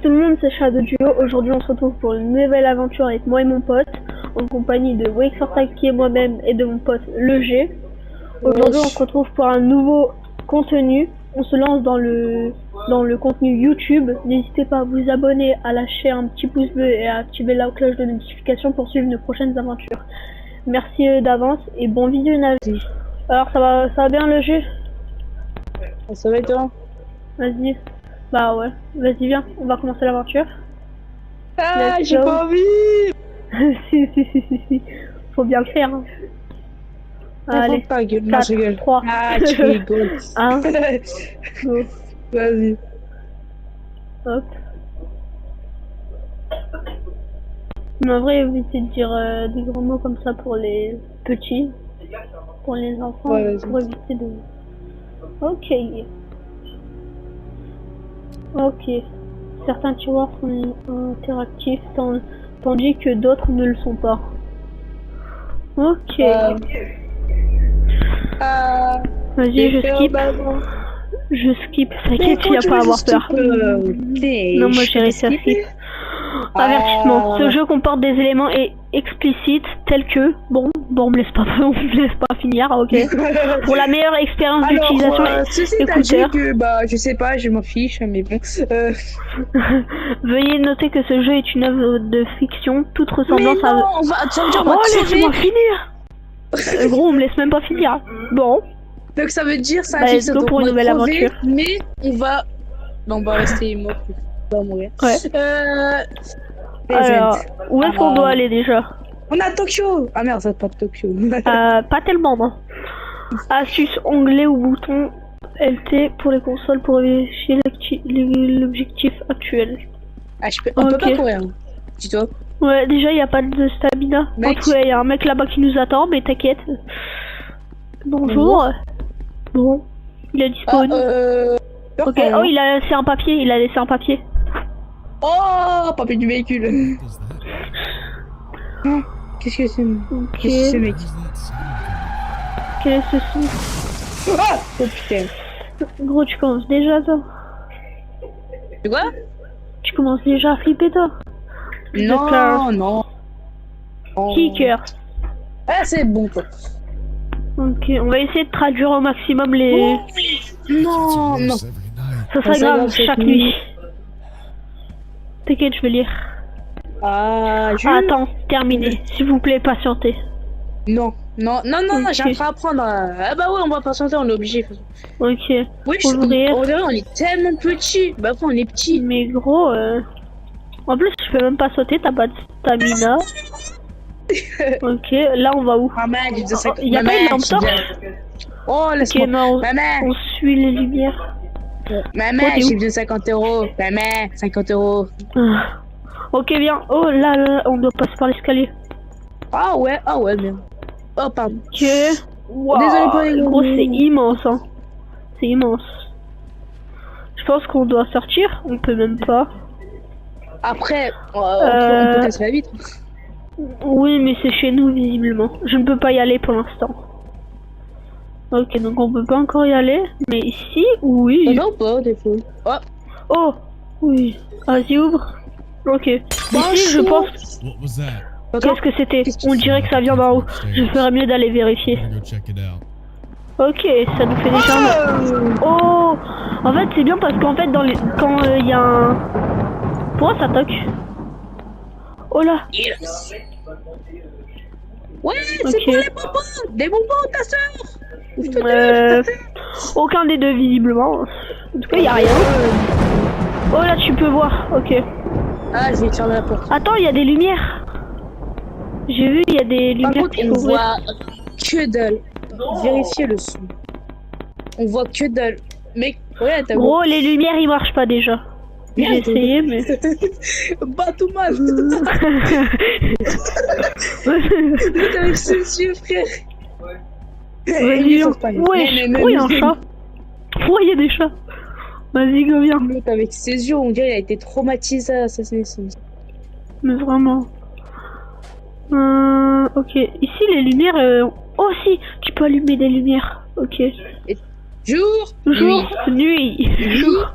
tout le monde, c'est Shadow Duo. Aujourd'hui, on se retrouve pour une nouvelle aventure avec moi et mon pote, en compagnie de Wake4Taki et moi-même et de mon pote Le G. Aujourd'hui, on se retrouve pour un nouveau contenu. On se lance dans le contenu YouTube. N'hésitez pas à vous abonner, à lâcher un petit pouce bleu et à activer la cloche de notification pour suivre nos prochaines aventures. Merci d'avance et bon visionnage. Alors, ça va bien Le G? Ça va et toi? Vas-y. Bah ouais, vas-y viens, on va commencer l'aventure. Ah, j'ai pas envie. si, faut bien le faire. Hein. Allez, pas gueule. 4, 3, ah, tu rigoles. 1, go. Vas-y. Hop. Mais en vrai, évitez de dire des gros mots comme ça pour les petits, pour les enfants, ouais, pour éviter de... Ok. Ok. Certains tiroirs sont interactifs tandis que d'autres ne le sont pas. Ok. Vas-y, je skip. Je skip, t'inquiète, il n'y a pas à avoir peur. Non, moi j'ai réussi à skip. Avertissement. Ce jeu comporte des éléments explicites tels que... Bon, on me laisse pas finir, ok. Pour la meilleure expérience d'utilisation, écouteur. Je sais pas, je m'en fiche, mais bon. Veuillez noter que ce jeu est une œuvre de fiction, toute ressemblance à... Oh, laisse-moi finir. Gros, on me laisse même pas finir. Bon. Donc ça veut dire ça fixe pour une nouvelle aventure. Mais on va... Non, on va rester mort. On va mourir. Ouais. Alors, où est-ce qu'on doit aller déjà? On a Tokyo. Ah merde, ça pas de Tokyo. Pas tellement, non. Astuce, onglet ou bouton LT pour les consoles pour vérifier l'objectif actuel. Ah, on peut pas courir. Dis-toi. Ouais, déjà il y a pas de stamina. Il y a un mec là-bas qui nous attend, mais t'inquiète. Bonjour. Bon, il a disparu. Ok, oh c'est un papier, il a laissé un papier. Oh, papier du véhicule. Qu'est-ce que c'est? Qu'est-ce que c'est, mec? Quel est ce son? Ah, oh putain. Gros, tu commences déjà toi? C'est quoi? Tu commences déjà à flipper toi? Non. Kicker. Ah, c'est bon toi. Ok, on va essayer de traduire au maximum les... Non. Ça serait grave chaque nuit. T'inquiète, je vais lire. Attends, terminé. S'il vous plaît, patientez. Non, j'ai appris à apprendre. Ah bah ouais, on va patienter, on est obligé. Ok. Oui, on est tellement petit. Bah après, on est petit. Mais gros, en plus, tu peux même pas sauter, t'as pas de stamina. Ok, là on va où? Il y a pas une lampe torche? Oh, laisse-moi. On suit les lumières. Maman, j'ai besoin de 50 €. Maman, 50 €. Ok, viens. Oh là, on doit passer par l'escalier. Ah ouais, bien. Oh, pardon. Ok. Wow. Désolé pour les gros, c'est immense, hein. C'est immense. Je pense qu'on doit sortir. On peut même pas. Après, on peut casser la vitre. Oui, mais c'est chez nous, visiblement. Je ne peux pas y aller pour l'instant. Ok, donc on peut pas encore y aller. Mais ici, oui. Non, pas, des fois. Oh, oui. Vas-y, ouvre. Ok. Ici, je pense... Qu'est-ce que c'était? On dirait que ça vient d'en haut. Je ferais mieux d'aller vérifier. Ok, ça nous fait déjà... Oh. En fait, c'est bien parce qu'en fait, quand il y a un... Pourquoi ça toque? Oh là. Ouais, c'est pour les bonbons. Des bonbons, ta soeur. Aucun des deux, visiblement. En tout cas, il n'y a rien. Oh là, tu peux voir. Ok. Ah, je vais fermer la porte. Attends, il y a des lumières. J'ai vu, il y a des lumières. Par contre, on voit que dalle. Vérifiez le son. On voit que dalle. Mec, ouais, t'as... Gros, les lumières, ils marchent pas déjà. J'ai essayé, mais... Bah, tout mal. T'es avec ses yeux, frère. Vas-y, ouais, pourquoi il y a un chat? Pourquoi il y a des chats? Vas-y, go, viens. L'autre avec ses yeux, on dirait qu'il a été traumatisé à sa naissance. Mais vraiment. Ok, ici les lumières... Oh si, tu peux allumer des lumières. Ok. Jour, nuit. Jour,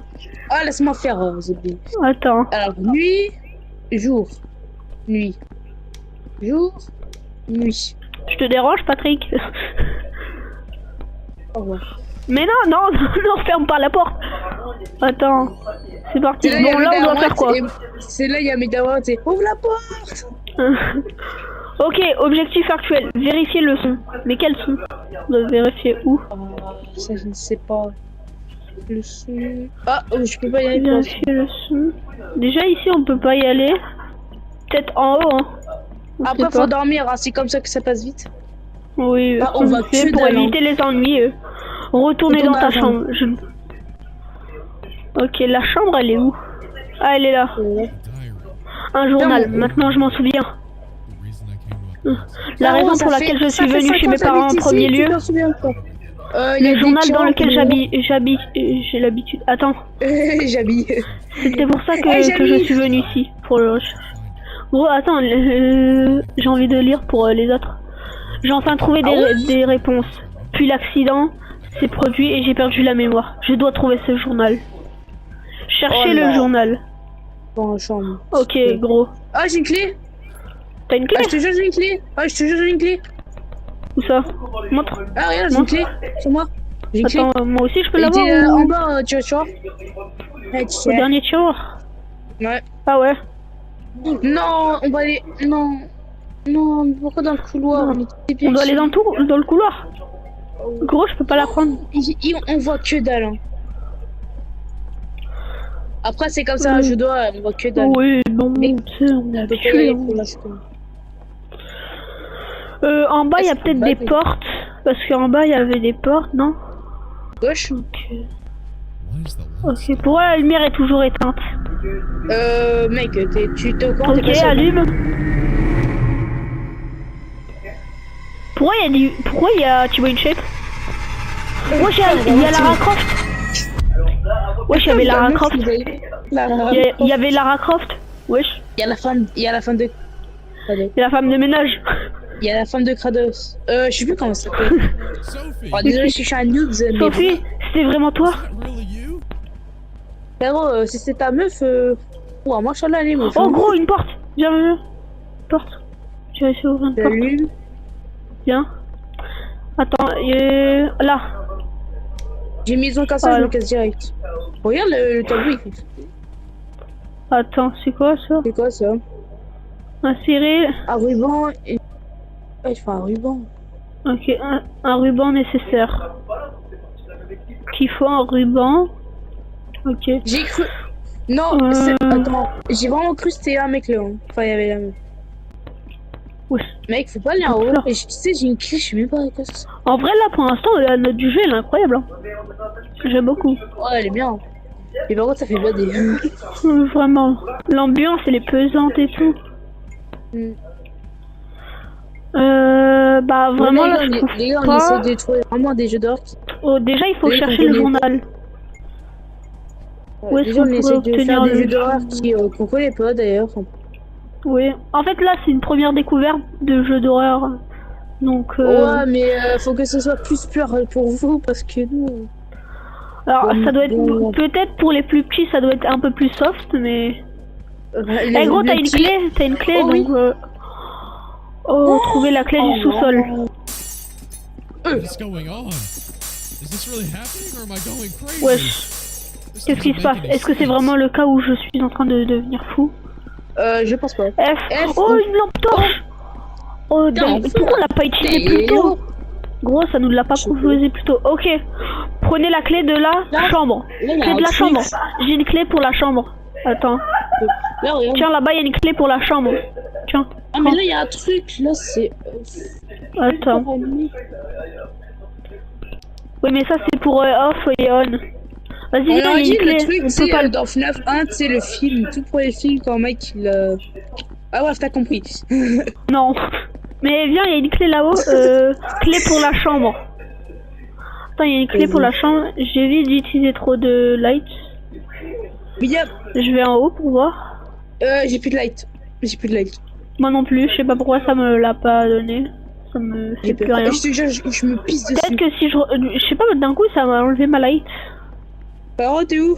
Ah, laisse-moi faire, Zobby. Attends. Alors, nuit, jour, nuit, jour, nuit. Je te dérange, Patrick? Au revoir. Mais non, non, non, ferme pas la porte. Attends. C'est parti. C'est là, Bon, là, on doit faire quoi? C'est là, il y a mes darons, c'est ouvre la porte. Ok, objectif actuel. Vérifier le son. Mais quel son? On doit vérifier où? Ça, je ne sais pas. Le son. Ah, oh, je peux pas y aller. Vérifier le son. Déjà, ici, on peut pas y aller. Peut-être en haut, hein. Après, faut dormir, hein. C'est comme ça que ça passe vite. Oui, ah, on va fait pour éviter les ennuis. Retourner dans ta chambre. Ok, la chambre, elle est où? Ah, elle est là. Un journal. Maintenant, je m'en souviens. La raison pour laquelle je suis venue chez mes parents en premier lieu. Le journal dans lequel j'ai l'habitude. Attends. J'habite. C'était pour ça que je suis venue ici. Pour le recherche. Bon, attends. J'ai envie de lire pour les autres. J'ai enfin trouvé des réponses. Puis l'accident s'est produit et j'ai perdu la mémoire. Je dois trouver ce journal. Cherchez le journal. Dans la chambre. Ok, gros. Ah, j'ai une clé. T'as une clé? Ah, je te jure, j'ai une clé. Ah, je te jure, j'ai une clé. Où ça? Montre. Ah, regarde, j'ai une clé. C'est moi. J'ai une clé. Attends, moi aussi je peux l'avoir En bas, tu vois. Au dernier tiroir. Ouais. Ah ouais. Non, on va aller. Non. Non, pourquoi dans le couloir? On doit aller dans le couloir. Gros, je peux pas la prendre. On voit que dalle. Hein. Après, c'est comme ça, je dois, on voit que dalle. Oui, bon, tu sais, on est habitué. En bas, il y a peut-être des portes. Parce qu'en bas, il y avait des portes, non? Gauche. Ok, pourquoi la lumière est toujours éteinte? Mec, tu te comprends? Ok, allume. Pourquoi il y a tu vois une shape? Wesh, il y a Lara Croft. Wesh, il y avait Lara Croft. Il y avait Lara Croft. Wesh. Il y a la femme de... Il y a la femme de ménage. Il y a la femme de Kratos. Je sais plus comment ça s'appelle. Oh, désolé, je suis un noob. Sophie, c'était vraiment toi? Frérot, si c'est ta meuf, ouah, moi je suis allé, meuf. Oh gros, une porte. Viens. Porte. Je vais essayer d'ouvrir une porte. Viens. Attends, là. J'ai mis son cassage, je me casse direct. Regarde le tableau. Attends, c'est quoi ça? C'est quoi ça? Insérer. Un ruban. Et... Ouais, je fais un ruban. Ok, un ruban nécessaire. Qu'il faut un ruban. Ok. J'ai cru. Non, attends. J'ai vraiment cru que c'était un mec là. Enfin, il y avait la meuf. Ouais. Mec, faut pas aller en haut. Et tu sais, j'ai une clé, je sais même pas quoi c'est. En vrai, là, pour l'instant, la note du jeu, elle est incroyable. Hein. J'aime beaucoup. Oh, elle est bien. Et par contre, ça fait bader. Vraiment. L'ambiance, elle est pesante et tout. Bah, vraiment, là, je trouve les gars, pas... on essaie de trouver vraiment des jeux d'or. Oh, déjà, il faut chercher le journal. Ouais, déjà, on essaie de faire des jeux d'horreur qu'on connaît pas, d'ailleurs. Oui, en fait là c'est une première découverte de jeux d'horreur, donc. Ouais, mais faut que ce soit plus pur pour vous parce que nous. Alors ça doit être peut-être pour les plus petits, ça doit être un peu plus soft, mais. Eh gros, t'as une clé, oh, donc. Oui. Trouver la clé du sous-sol. Wesh. Qu'est-ce qui se passe? Est-ce que c'est vraiment le cas où je suis en train de devenir fou? Je pense pas. F. Oh, une lampe torche. Oh, pourquoi on l'a pas utilisé plus tôt? Gros, ça nous l'a pas proposé plus tôt. Ok. Prenez la clé de la chambre. Clé de la chambre. J'ai une clé pour la chambre. Attends. Tiens, là-bas, il y a une clé pour la chambre. Tiens. Ah, mais là, il y a un truc. Là, c'est... Attends. Oui, mais ça, c'est pour off et on. Vas-y, il y a une clé. Le truc, c'est dans FNAF 1, c'est le film. Tout pour les films, quand mec, il... Ah ouais, t'as compris. Non. Mais viens, il y a une clé là-haut. Clé pour la chambre. Attends, il y a une clé pour la chambre. J'évite d'utiliser trop de light. Je vais en haut pour voir. J'ai plus de light. Moi non plus, je sais pas pourquoi ça me l'a pas donné. Ça me fait plus rien. Je te jure, je me pisse dessus. Peut-être que si je sais pas, d'un coup ça m'a enlevé ma light. Alors, t'es où?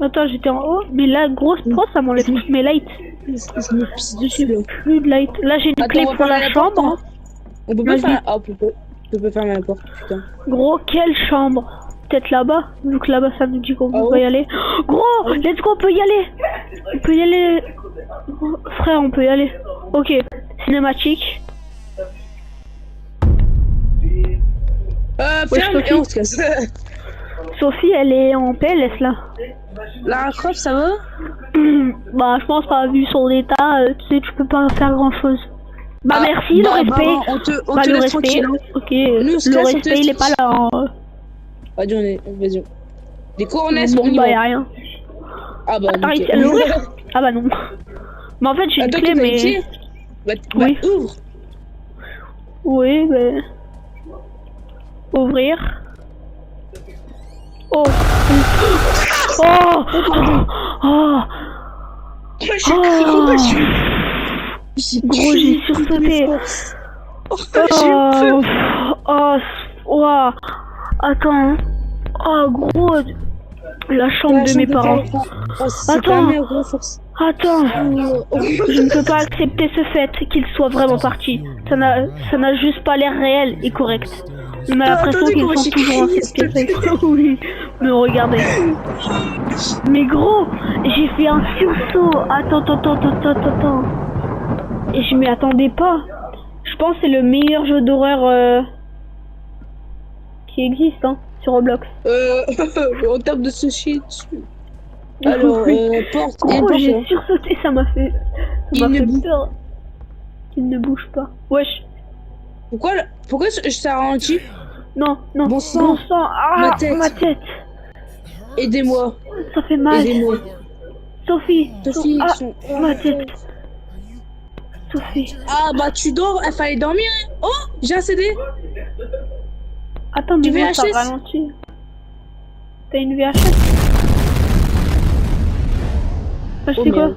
Attends, j'étais en haut, mais là, grosse pro, ça m'enlève toutes mes lights. Je me pisse dessus là. Plus de light. Là, j'ai une Attends, clé on va pour fermer la la porte, chambre. hein. On peut pas Vas-y. faire. Ah, on peut fermer la porte, putain. Gros, quelle chambre? Peut-être là-bas, vu que là-bas ça nous dit qu'on Ah peut ouais. y aller. Gros, let's go, on peut y aller. On peut y aller. Frère, on peut y aller. Ok, cinématique. Ouais, Ferme et Sophie. on se casse. Sophie, elle est en PLS là. La Croft, ça va? Bah, je pense pas, vu son état, tu sais, tu peux pas faire grand chose. Bah, Ah, merci, bah, le respect. on te Bah, le laisse respect. tranquille. Hein. Ok, Nous, on se le casse, on te respect, laisse il est pas là. Hein. Vas-y, vas-y. Des couronnes, Bon, on y bah, va. y'a rien. Ah bah, Attends, nickel. il à l'ouvrir? Ah bah non. Mais en fait, j'ai une Attends, clé, t'as une mais... clé? Bah, Oui. ouvre. Oui, mais... Ouvrir. Oh. Oh. Oh. Moi, j'ai cru qu'on va suivre. Gros, j'ai sursauté. Oh, j'ai eu peur. Oh. Oh. Attends. Oh, gros. La chambre de mes parents. Oh, c'est Attends. ta mère, gros, force. Attends. Je ne peux pas accepter ce fait qu'il soit vraiment parti. Ça n'a juste pas l'air réel et correct. On a l'impression attendez, qu'ils comment sont j'ai toujours dans crié, cette s'il te pièce. Oui, mais regardez. Mais gros, j'ai fait un sursaut. Attends. Et je m'y attendais pas. Je pense que c'est le meilleur jeu d'horreur qui existe hein, sur Roblox. En termes de sushi dessus. Alors, Oui. porte. Gros, et j'ai porte. sursauté, ça m'a fait peur. Il ne bouge pas. Wesh. Pourquoi je t'ai ralenti? Non. Bon sang. Ah, ma tête. Aidez-moi. Ça fait mal. Aidez-moi. Sophie. Sophie, Ah, son- ma tête. Sophie. Ah bah tu dors, il fallait dormir. Oh, j'ai un CD. Attends, Du mais moi, ça VHS. ralentit. T'as une VHS? Ah, je Oh, sais quoi? merde.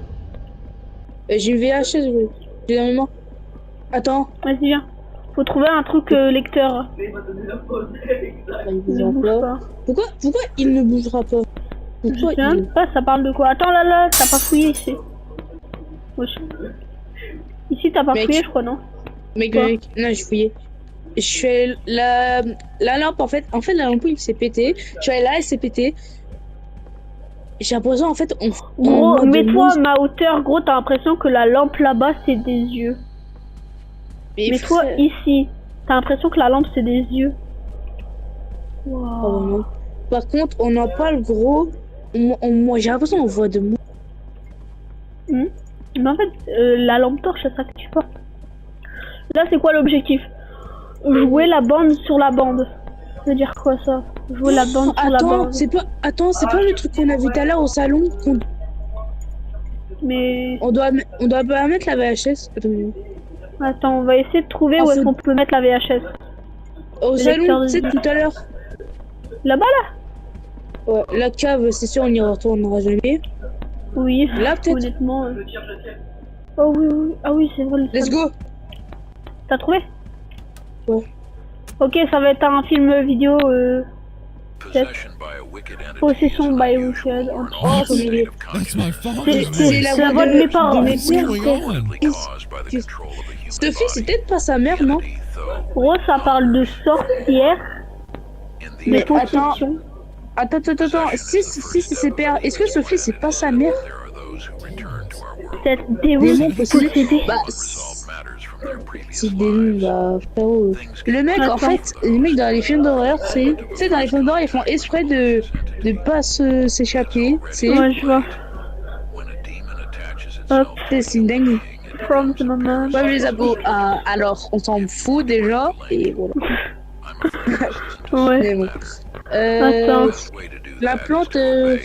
J'ai une VHS, gros. J'ai dans mes mains. Attends. Vas-y, viens. Faut trouver un truc lecteur. Il Il bougera ne bouge pas. pas. Pourquoi il ne bougera pas? Pourquoi Je sais même pas, ça parle de quoi? Attends, là, t'as pas fouillé ici. Wesh. Ici, t'as pas Mec. fouillé, je crois, non? Mec, Quoi? non, je fouillais. Je fais la lampe, en fait, la lampe, il s'est pété. Je suis allée là, elle s'est pétée. J'ai l'impression, en fait, Gros, mode mets-toi à mousse. ma hauteur, gros, t'as l'impression que la lampe là-bas, c'est des yeux. Mais Mets-toi frère- ici. T'as l'impression que la lampe, c'est des yeux. Oh, Wow. non. Par contre, on n'a pas le gros. Moi, j'ai l'impression qu'on voit de moi. Mais en fait, la lampe torche, ça s'active pas. Là, c'est quoi l'objectif? Jouer la bande sur la bande. Ça veut dire quoi, ça? Jouer la bande sur la Attends, bande. c'est pas le truc qu'on a vu tout à l'heure au salon. Mais... On doit pas mettre la VHS. Attends, on va essayer de trouver Ah, où est-ce faut- qu'on peut mettre la VHS. Au Le salon, lecteur tu sais, de- tout à l'heure. Là-bas, là? Ouais, la cave, c'est sûr, on y retournera jamais. Oui. Là, peut-être. Honnêtement. Oh oui. Ah oui, c'est vrai. Let's go. T'as trouvé? Ouais. Ok, ça va être un film vidéo. Possession by Wicked. Oh, faut m'aider. That's my father. C'est C'est la voix de mes parents. What's going on? Sophie, c'est peut-être pas sa mère, non? Gros, ça parle de sorcière, de Mais possession. Attends. Si c'est ses pères, est-ce que Sophie, c'est pas sa mère? Cette démon Démon possédé. possédée. Bah, c'est des bah, frérot. Le mec, en Attends. fait, les mecs dans les films d'horreur, tu sais, dans les films d'horreur, ils font exprès de pas s'échapper, tu sais. Ouais, je vois. Hop, C'est une dingue. from the moment. Ouais, les abos, alors, on s'en fout déjà, et voilà. Ouais. Mais bon. Attends. La plante, elle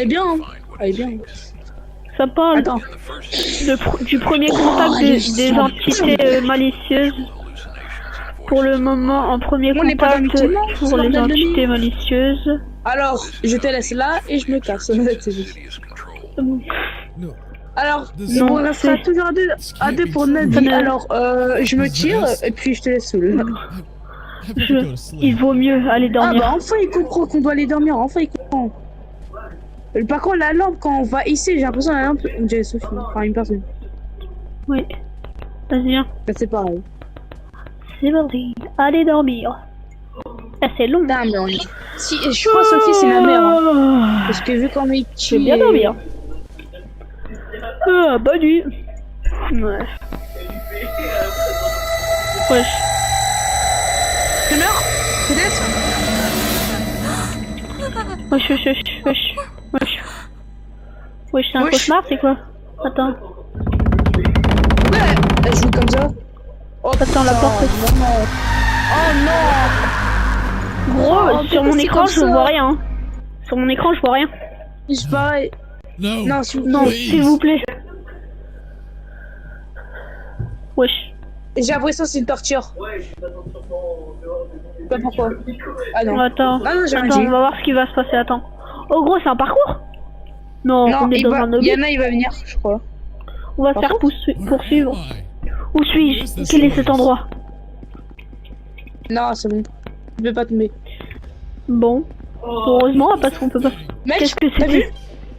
est bien, hein. Elle est bien. Ça parle Attends. du premier contact des entités malicieuses. Pour le moment, en premier On n'est pas dans contact le climat, pour c'est les bordel de entités nuit. malicieuses. Alors, je te laisse là et je me casse. C'est juste. No, Alors, this Non, on restera c'est- toujours à deux pour notre vie. Alors, je me tire et puis je te laisse seul. I have to go to Il sleep. vaut mieux aller Ah dormir. bah enfin il comprend qu'on doit aller dormir, enfin il comprend. Par contre, la lampe, quand on va ici, j'ai l'impression que la lampe, on dirait Sophie. Enfin, une personne. Oui. Vas-y, viens. Bah, c'est pareil. C'est parti. Allez dormir. Ah, c'est long. Putain, mais on est... Si, je crois que Sophie, c'est la mère. Hein. Parce que vu qu'on est Je vais bien dormir. Ah, bonne nuit. Ouais. Wesh. Tu meurs peut-être. Wesh, wesh, wesh, wesh, wesh. Wesh, c'est un Wesh. cauchemar, c'est quoi? Attends. Ouais, elle joue comme ça. Oh, Attends, la porte. non. Oh non. Gros, Oh, sur mon c'est écran, comme je ça. vois rien. Sur mon écran, je vois rien. C'est pareil. No. Non, s'il vous Non, plaît. s'il vous plaît. Wesh. J'ai l'impression que c'est une torture. Pas pourquoi. Ah non. Attends, Ah non, j'ai rien attends, dit. on va voir ce qui va se passer. Attends. Oh, gros, c'est un parcours? Non, Non, on est dans un il lobby. y en a, il va venir, je crois. On va se faire Where poursuivre. am I? Où suis-je? Quel est cet endroit? Non, c'est bon. Je vais pas tomber. Bon. Heureusement, parce qu'on peut pas. Mec, Qu'est-ce que t'as vu?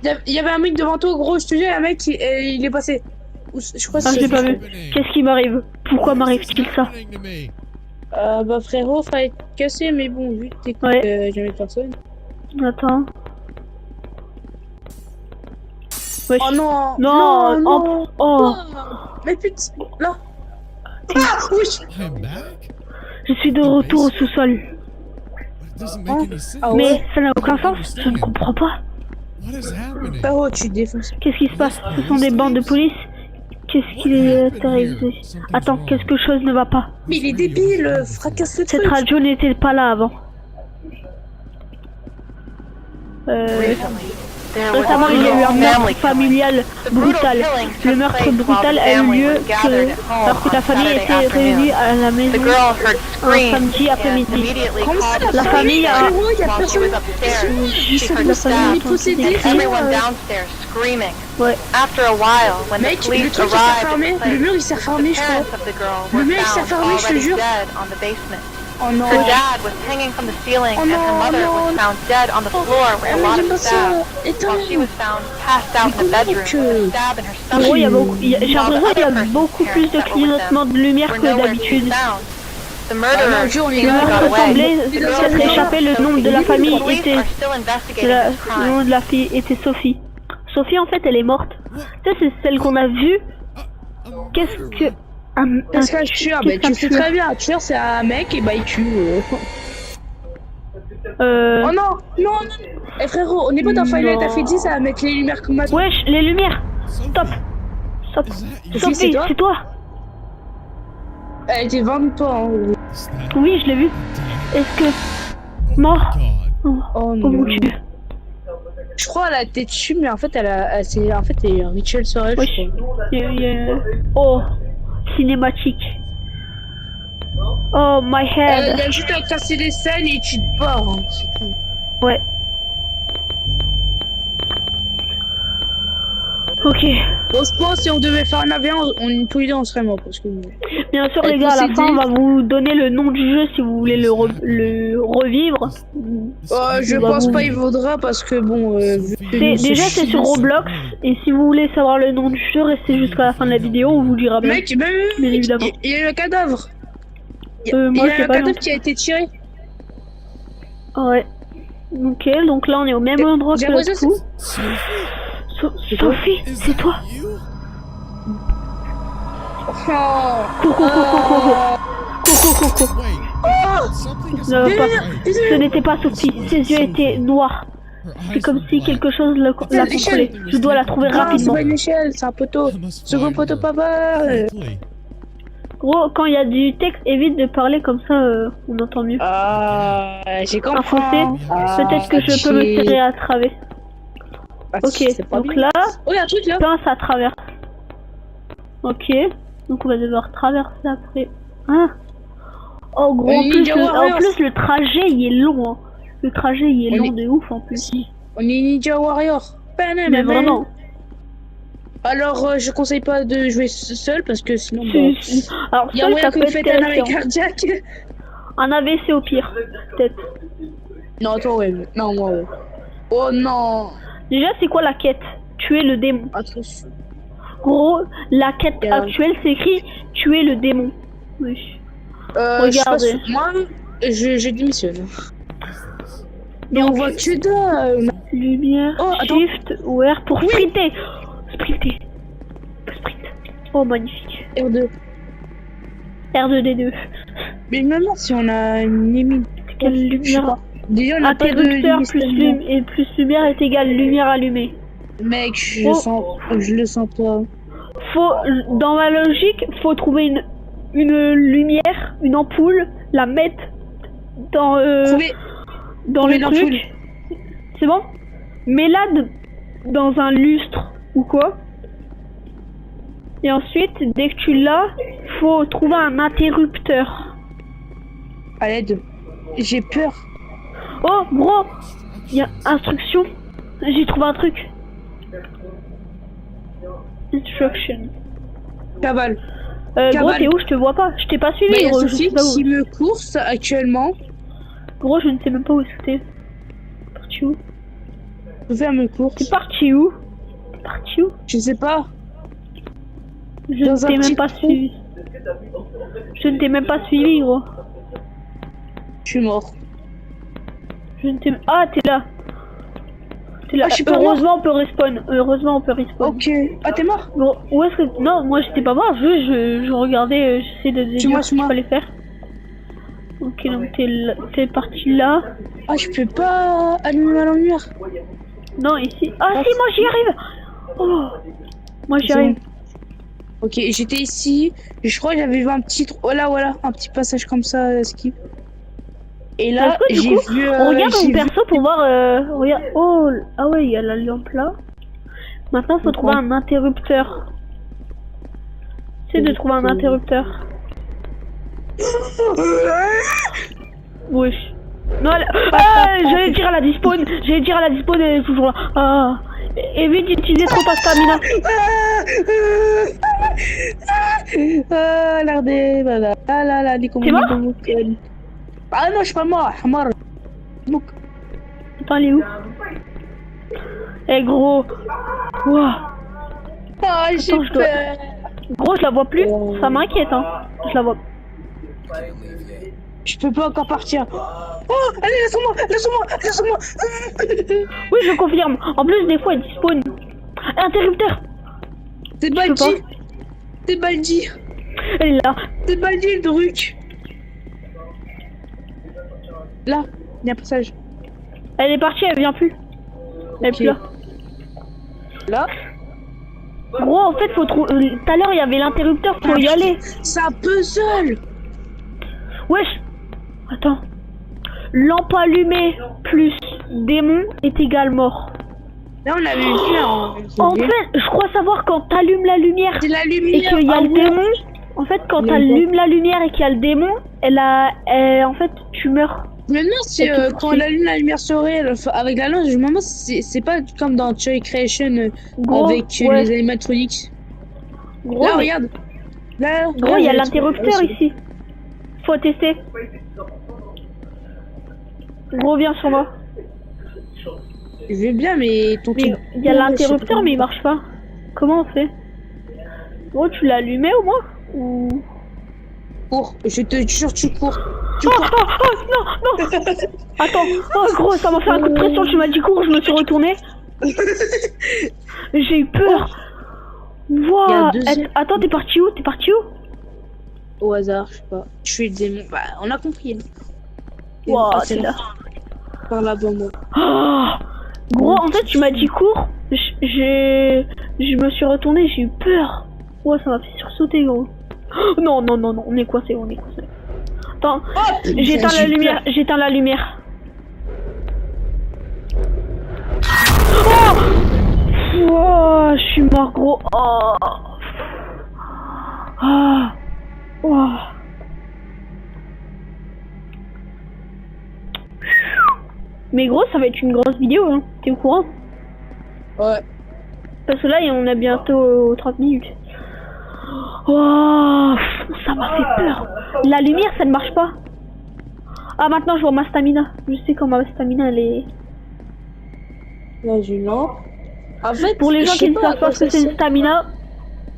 c'était? Il y avait un mec devant toi, gros, je te dis, un mec, il est passé. Je crois que Ah, je c'est... l'ai pas vu. Qu'est-ce qui m'arrive? Pourquoi m'arrive-t-il ça? Happening to me. Bah frérot, fallait te casser, mais bon, vu que t'écoutes Ouais. jamais personne. Attends. Wesh. Oh non. Non, non. Oh, Mais putain, là. Ah, oui. I'm back? je suis de retour au sous-sol. But it doesn't make any sense. Ah ouais. Mais ça n'a aucun sens. Je ne comprends pas. What is happening? Frérot, tu défonces. Qu'est-ce qui se passe? Ce sont des bandes de police. Qu'est-ce qui est arrivé? Attends, quelque chose ne va pas. Mais il est débile, fracasse le Cette truc. radio n'était pas là avant. Récemment, il y a eu un meurtre familial brutal. Le meurtre brutal a eu lieu alors que la famille était réunie à la maison un samedi après-midi. La famille a... Frérot, y a personne. La famille est possédée. Ouais. Mec, le truc il s'est fermé. Le mur il s'est fermé, je crois. Le mur il s'est fermé, je te jure. Oh non. Her dad was hanging from the ceiling Oh and no, her mother no, was found dead on the floor where a mais lot j'aime of pas the stabbed, ça. Éteins. while she was found passed out in the bedroom with a stab in her En gros, stomach. il y a beaucoup, j'ai l'impression qu'il y a beaucoup plus de clignotements de lumière Were que nowhere to be d'habitude. found. The Ah murderer non, jour, Le les meurtre got away. semblait The girl s'être was échappé. Le nom de la Sophie. famille Police était... are still Le investigating this crime. nom de la fille était Sophie. Sophie, en fait, elle est morte. Tu sais, c'est celle qu'on a vue. Qu'est-ce que... Parce qu'un tueur, bah, qu'est-ce qu'un tu sais tueur très bien, un tueur c'est un mec et bah il tue. Oh non, non, non. Eh frérot, on n'est pas dans Final Non. Fantasy 10 à mettre les lumières comme ça. Wesh, les lumières. Stop. Stop. Is that you? Sophie, Sophie, c'est toi c'est toi? Elle était devant toi. Hein. Is that Oui, je l'ai vu. Est-ce que... Mort? God? Oh, Oh oh non. mon dieu. Je crois qu'elle a été dessus, mais en fait, c'est en fait, il y a un rituel sur elle. Wesh. Je crois. Oh, cinématique. Oh, my Elle head. a juste à casser les scènes et tu te barres. Hein, c'est tout. Ouais. Ok. Bon, je pense si on devait faire un avion, on tous les deux on serait morts parce que. Bien sûr, Elle les gars, à la possédée. fin, on va vous donner le nom du jeu si vous voulez le revivre. Je Bah, pense bon. pas il vaudra parce que bon. Déjà, c'est sur Roblox. Et si vous voulez savoir le nom du jeu, restez jusqu'à la fin de la vidéo, on vous le dira bien. Mec, même Bien évidemment. il y a le cadavre. Il Moi, y je sais a un pas. cadavre non. qui a été tiré. Ouais. Ok, donc là, on est au même endroit J'ai que l'impression l'autre coup. Sophie, Is c'est that toi. you? Coucou. Something is Ne va pas. right. Ce n'était pas Sophie. Ses yeux étaient noirs. Her C'est eyes comme were si black. quelque chose la contrôlait. Je dois la trouver Non, c'est rapidement. pas une échelle, c'est un poteau. I must Second find poteau her papa. quickly. Gros, quand il y a du texte, évite de parler comme ça, on entend mieux. J'ai En français, compris. peut-être que je peux me tirer à travers. Ok, donc là, Oh, il y a un truc là. pince à travers. Ok, donc on va devoir traverser après. Hein? Oh gros, en plus, Ninja Warriors. le trajet il est long. Hein. Le trajet il est On long est- de ouf en plus. On est Ninja Warrior. Mais vraiment. Alors, je conseille pas de jouer seul parce que sinon. Si. Alors Il y a seul, moyen ça que peut vous être faites un arrêt terrifiant. cardiaque. Un AVC au pire, peut-être. Non, toi, ouais. Non, moi, ouais. Oh non. Déjà, c'est quoi la quête? Tuer le démon. Attention. Gros, la quête Yeah. actuelle, c'est écrit tuer le démon. Oui. Je sais pas Regardez. si- moi, je démissionne. Mais on voit que dalle. Lumière, Oh, attends. shift ou R pour sprinter. Sprinter. Sprint. Oh, magnifique. R2. R2D2. Mais même si on a une limite. Quelle Je sais lumière. pas. Déjà, on a pas de Interrupteur limite. et plus lumière est égal lumière allumée. Mec, Oh. je le sens pas. Dans ma logique, faut trouver une lumière, une ampoule, la mettre dans Trouver dans trouver le l'ampoule. truc. C'est bon? Mets-la dans un lustre ou quoi. Et ensuite, dès que tu l'as, faut trouver un interrupteur. à l'aide. J'ai peur. Oh, gros, il y a instruction. J'ai trouvé un truc. Instruction. Cavale. Gros, Cabane. t'es où? Je te vois pas. Je t'ai pas suivi, Mais il y a gros. Je Sophie sais pas où. qui me course actuellement. Gros, je ne sais même pas où c'était. Parti où? Sophie elle me course. T'es parti où? T'es parti où? Je sais pas. Je Dans ne un t'ai petit même pas trou. suivi. Je ne t'ai même pas suivi, gros. Je suis mort. Je ne t'ai... Ah, t'es là. T'es là. Ah, je suis pas Heureusement, on peut respawn. Heureusement, on peut respawn. Ok. Ah, t'es mort? Bon, où est-ce que... Non, moi, j'étais pas mort. Je regardais, j'essaie de Suis-moi, déduire ce qu'il suis-moi. fallait faire. Ok, donc t'es parti là. Ah, je peux pas allumer ma lumière. Non, ici. Ah, si, moi, j'y arrive. Oh. Moi, j'y C'est arrive. bon. Ok, j'étais ici. Je crois que j'avais vu un petit trou. Voilà, un petit passage comme ça, skip. Et là, Est-ce que, du j'ai coup, vu. on regarde j'ai mon vu- perso pour voir... regarde. Oh, ah ouais, il y a la lampe là. Maintenant, faut trouver un interrupteur. C'est de trouver un interrupteur. Wesh. Non, j'allais dire à la dispawn. J'allais dire à la dispawn, elle est toujours là. Ah. Évite d'utiliser trop ta stamina. Ah, regardez, voilà. Ah là là, les T'es mort? Ah non, je suis pas mort. Mort. Donc, Attends, elle est où? Eh gros. Ouah. ah, j'ai Attends, je dois- peur. Gros, je la vois plus. Ça m'inquiète, hein. Je la vois. Je peux pas encore partir. Oh, allez, laisse-moi. Oui, je confirme. En plus, des fois, elle spawn. Interrupteur. C'est peux Baldi. pas. C'est Baldi. Elle est là. C'est Baldi le truc. Là, il y a un passage. Elle est partie, elle vient plus. Elle est Ok. plus là. Là. Gros, en fait, faut trouver. Tout à l'heure, il y avait l'interrupteur, faut y aller. C'est un puzzle. Wesh. Attends. Lampe allumée plus démon est égal mort. Là, on avait vu un. En fait, je crois savoir quand t'allumes la lumière c'est la et lumière. qu'il y a Ah le ouais. démon. En fait, quand Il y a t'allumes la lumière et qu'il y a le démon, en fait, tu meurs. Je me demande si Et tout quand parti. on allume la lumière souris avec la lance, je me demande si c'est pas comme dans Toy Creation Gros, avec ouais. les animatronics. Gros, Là, mais- regarde. Là, Gros, il y a j'ai l'interrupteur trouvé. ici. Faut tester. Gros, viens sur moi. Je vais bien, mais ton Mais truc. il y a l'interrupteur, mais il marche pas. Comment on fait? Gros, tu l'as allumé au moins? Ou... Cours, je te jure, tu cours. Tu Oh, cours. oh, oh, non, non. Attends, oh gros, ça m'a fait un coup de pression, tu m'as dit cours, je me suis retourné. J'ai eu peur. Il y Wouah. a 2 heures. Attends, t'es parti où? T'es parti où? Au hasard, je sais pas. Je suis le démon. Bah, on a compris. Hein. Wouah, Ah, c'est t'es là. Par là, bon, moi. Oh. Gros, en fait, tu m'as dit cours. Je me suis retourné, j'ai eu peur. Ouais, ça m'a fait sursauter, gros. Oh, non, non, non, non, on est coincé, on est coincé. Attends, j'éteins la lumière, j'éteins la lumière. Oh, oh, je suis mort, gros. Oh. Ah. Oh. Mais gros, ça va être une grosse vidéo, hein. T'es au courant? Ouais. Parce que là, on a bientôt 30 minutes. Oh, ça m'a fait peur. La lumière, ça ne marche pas. Ah, maintenant, je vois ma stamina. Je sais quand ma stamina, elle est... Là, j'ai une lampe. En fait, Pour les gens je sais qui ne savent à quoi pas ce que ça c'est une sert. stamina,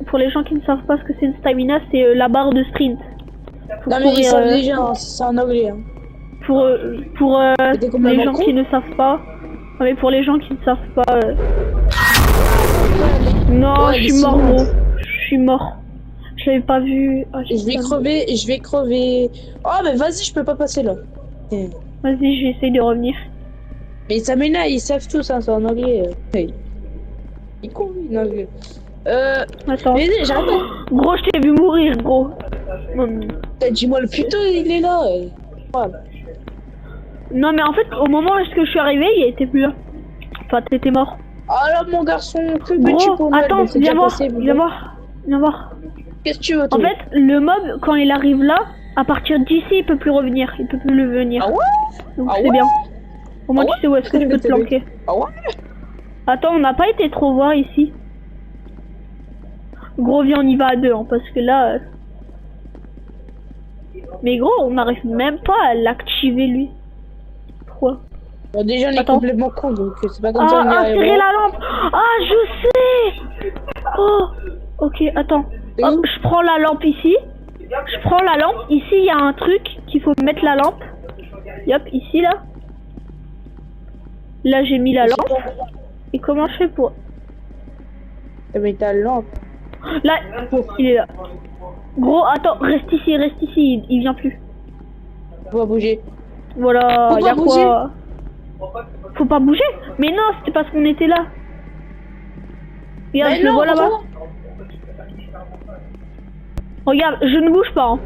pour les gens qui ne savent pas ce que c'est une stamina, c'est la barre de sprint. Faut Non, mais ils courir, savent déjà, hein, c'est en anglais. Hein. pour T'es les complètement gens con. qui ne savent pas. Non, mais pour les gens qui ne savent pas. Non, Ouais, je les suis mort, ciments. gros. Je suis mort. Je l'avais pas vu. Ah, Je vais crever, je vais crever. Oh, mais vas-y, je peux pas passer là. Vas-y, j'essaye de revenir. Mais Samena, ils savent tous, hein, c'est en anglais. Hey. Il est con, lui, en anglais. Attends. Mais j'arrête pas. Gros, je t'ai vu mourir, gros. Non, Dis-moi, le putain, il est là. Voilà. non, mais en fait, au moment où je suis arrivé, il était plus là. Enfin, t'étais mort. Ah là, mon garçon, que veux-tu Gros, pour Noël? attends, Mais c'est viens déjà voir. passé, Viens voir. Viens voir. Qu'est-ce que tu veux, En toi? fait, le mob, quand il arrive là, à partir d'ici, il peut plus revenir. Il peut plus le venir. Ah ouais? Donc Ah c'est ouais? bien. Au moins, Ah ouais? tu sais où est-ce que tu peux te planquer. Ah ouais? Attends, on n'a pas été trop voir ici. Gros, viens, on y va à deux, hein, parce que là... Mais gros, on n'arrive même pas à l'activer, lui. Pourquoi? Bon, déjà, on est Attends. complètement con, donc c'est pas comme ça qu'on y insérer arrivera. la lampe. Ah, je sais. Oh, ok, attends. C'est Hop, où? je prends la lampe ici. Je prends la lampe. Ici, il y a un truc qu'il faut mettre la lampe. Yop, ici, là. Là, j'ai mis la lampe. Et comment je fais pour... Mais ta lampe. Là, il est là. Gros, attends, reste ici, il vient plus. On va bouger. Voilà, Faut pas y'a bouger. quoi? Faut pas bouger? Mais non, c'était parce qu'on était là. Regarde, Mais je le non, vois là-bas. toi. Regarde, je ne bouge pas. Hein.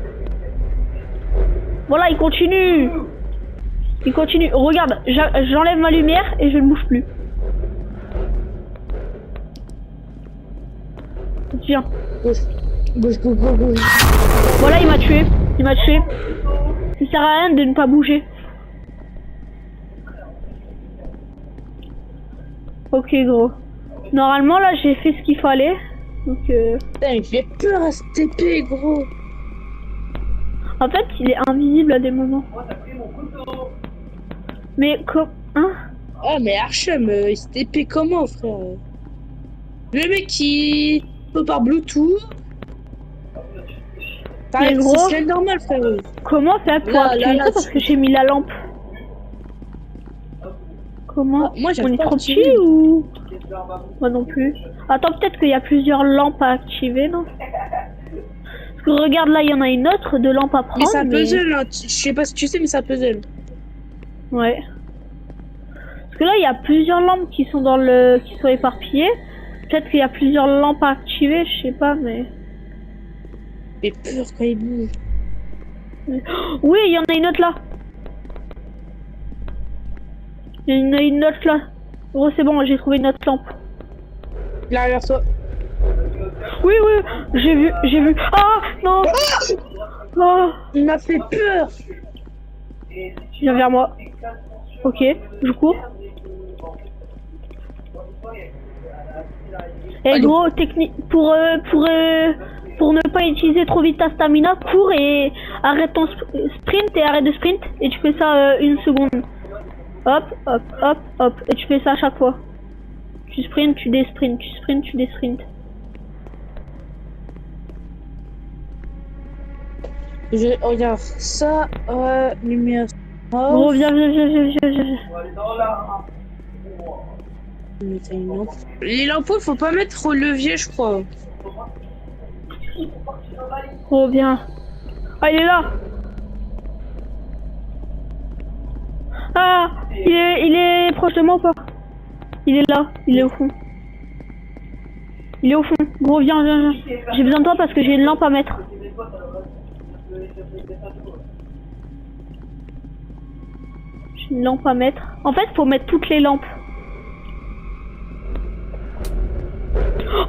Voilà, il continue. Il continue. Regarde, j'enlève ma lumière et je ne bouge plus. Tiens. Bouge. Bouge, bouge, bouge, bouge. Voilà, il m'a tué. Il m'a tué. Ça sert à rien de ne pas bouger. Ok, gros. Normalement, là, j'ai fait ce qu'il fallait. Donc, Putain, il fait peur à cette épée, gros. en fait, il est invisible à des moments. Mais, hein? Ah, mais Archem, cette épée, comment, frère? Le mec qui peut par Bluetooth. Mais gros, C'est normal, frère. comment faire pour Là, activer là, ça parce que j'ai mis la lampe? Comment? Ah, moi, j'arrive On est pas à trop activer. petit ou? Moi non plus. Attends, peut-être qu'il y a plusieurs lampes à activer, non? Parce que regarde là, il y en a une autre de lampe à prendre. Mais c'est un puzzle, hein. Je sais pas si tu sais, mais c'est un puzzle. Ouais. Parce que là, il y a plusieurs lampes qui sont dans le, qui sont éparpillées. Peut-être qu'il y a plusieurs lampes à activer, je sais pas, mais. J'ai peur quand il bouge. Oui, il y en a une autre là. Il y en a une autre là. Gros, c'est bon, j'ai trouvé une autre lampe. Il arrive vers toi. Oui, j'ai vu. Ah, non. Ah, Il m'a fait peur. il vient vers moi. Ok, je cours. Et Allez. gros, technique pour ne pas utiliser trop vite ta stamina, cours et arrête ton sprint et arrête de sprint et tu fais ça une seconde. Hop, hop, hop, hop et tu fais ça à chaque fois. Tu sprints, tu désprints, tu sprints, tu désprints. Regarde ça, lumière. Gros, viens. Les lampes, faut pas mettre au levier, je crois. Gros, viens. Ah, il est là. Ah, il est proche de moi ou pas? Il est là, il est au fond. Il est au fond. Gros, viens. J'ai besoin de toi parce que j'ai une lampe à mettre. J'ai une lampe à mettre. En fait, faut mettre toutes les lampes.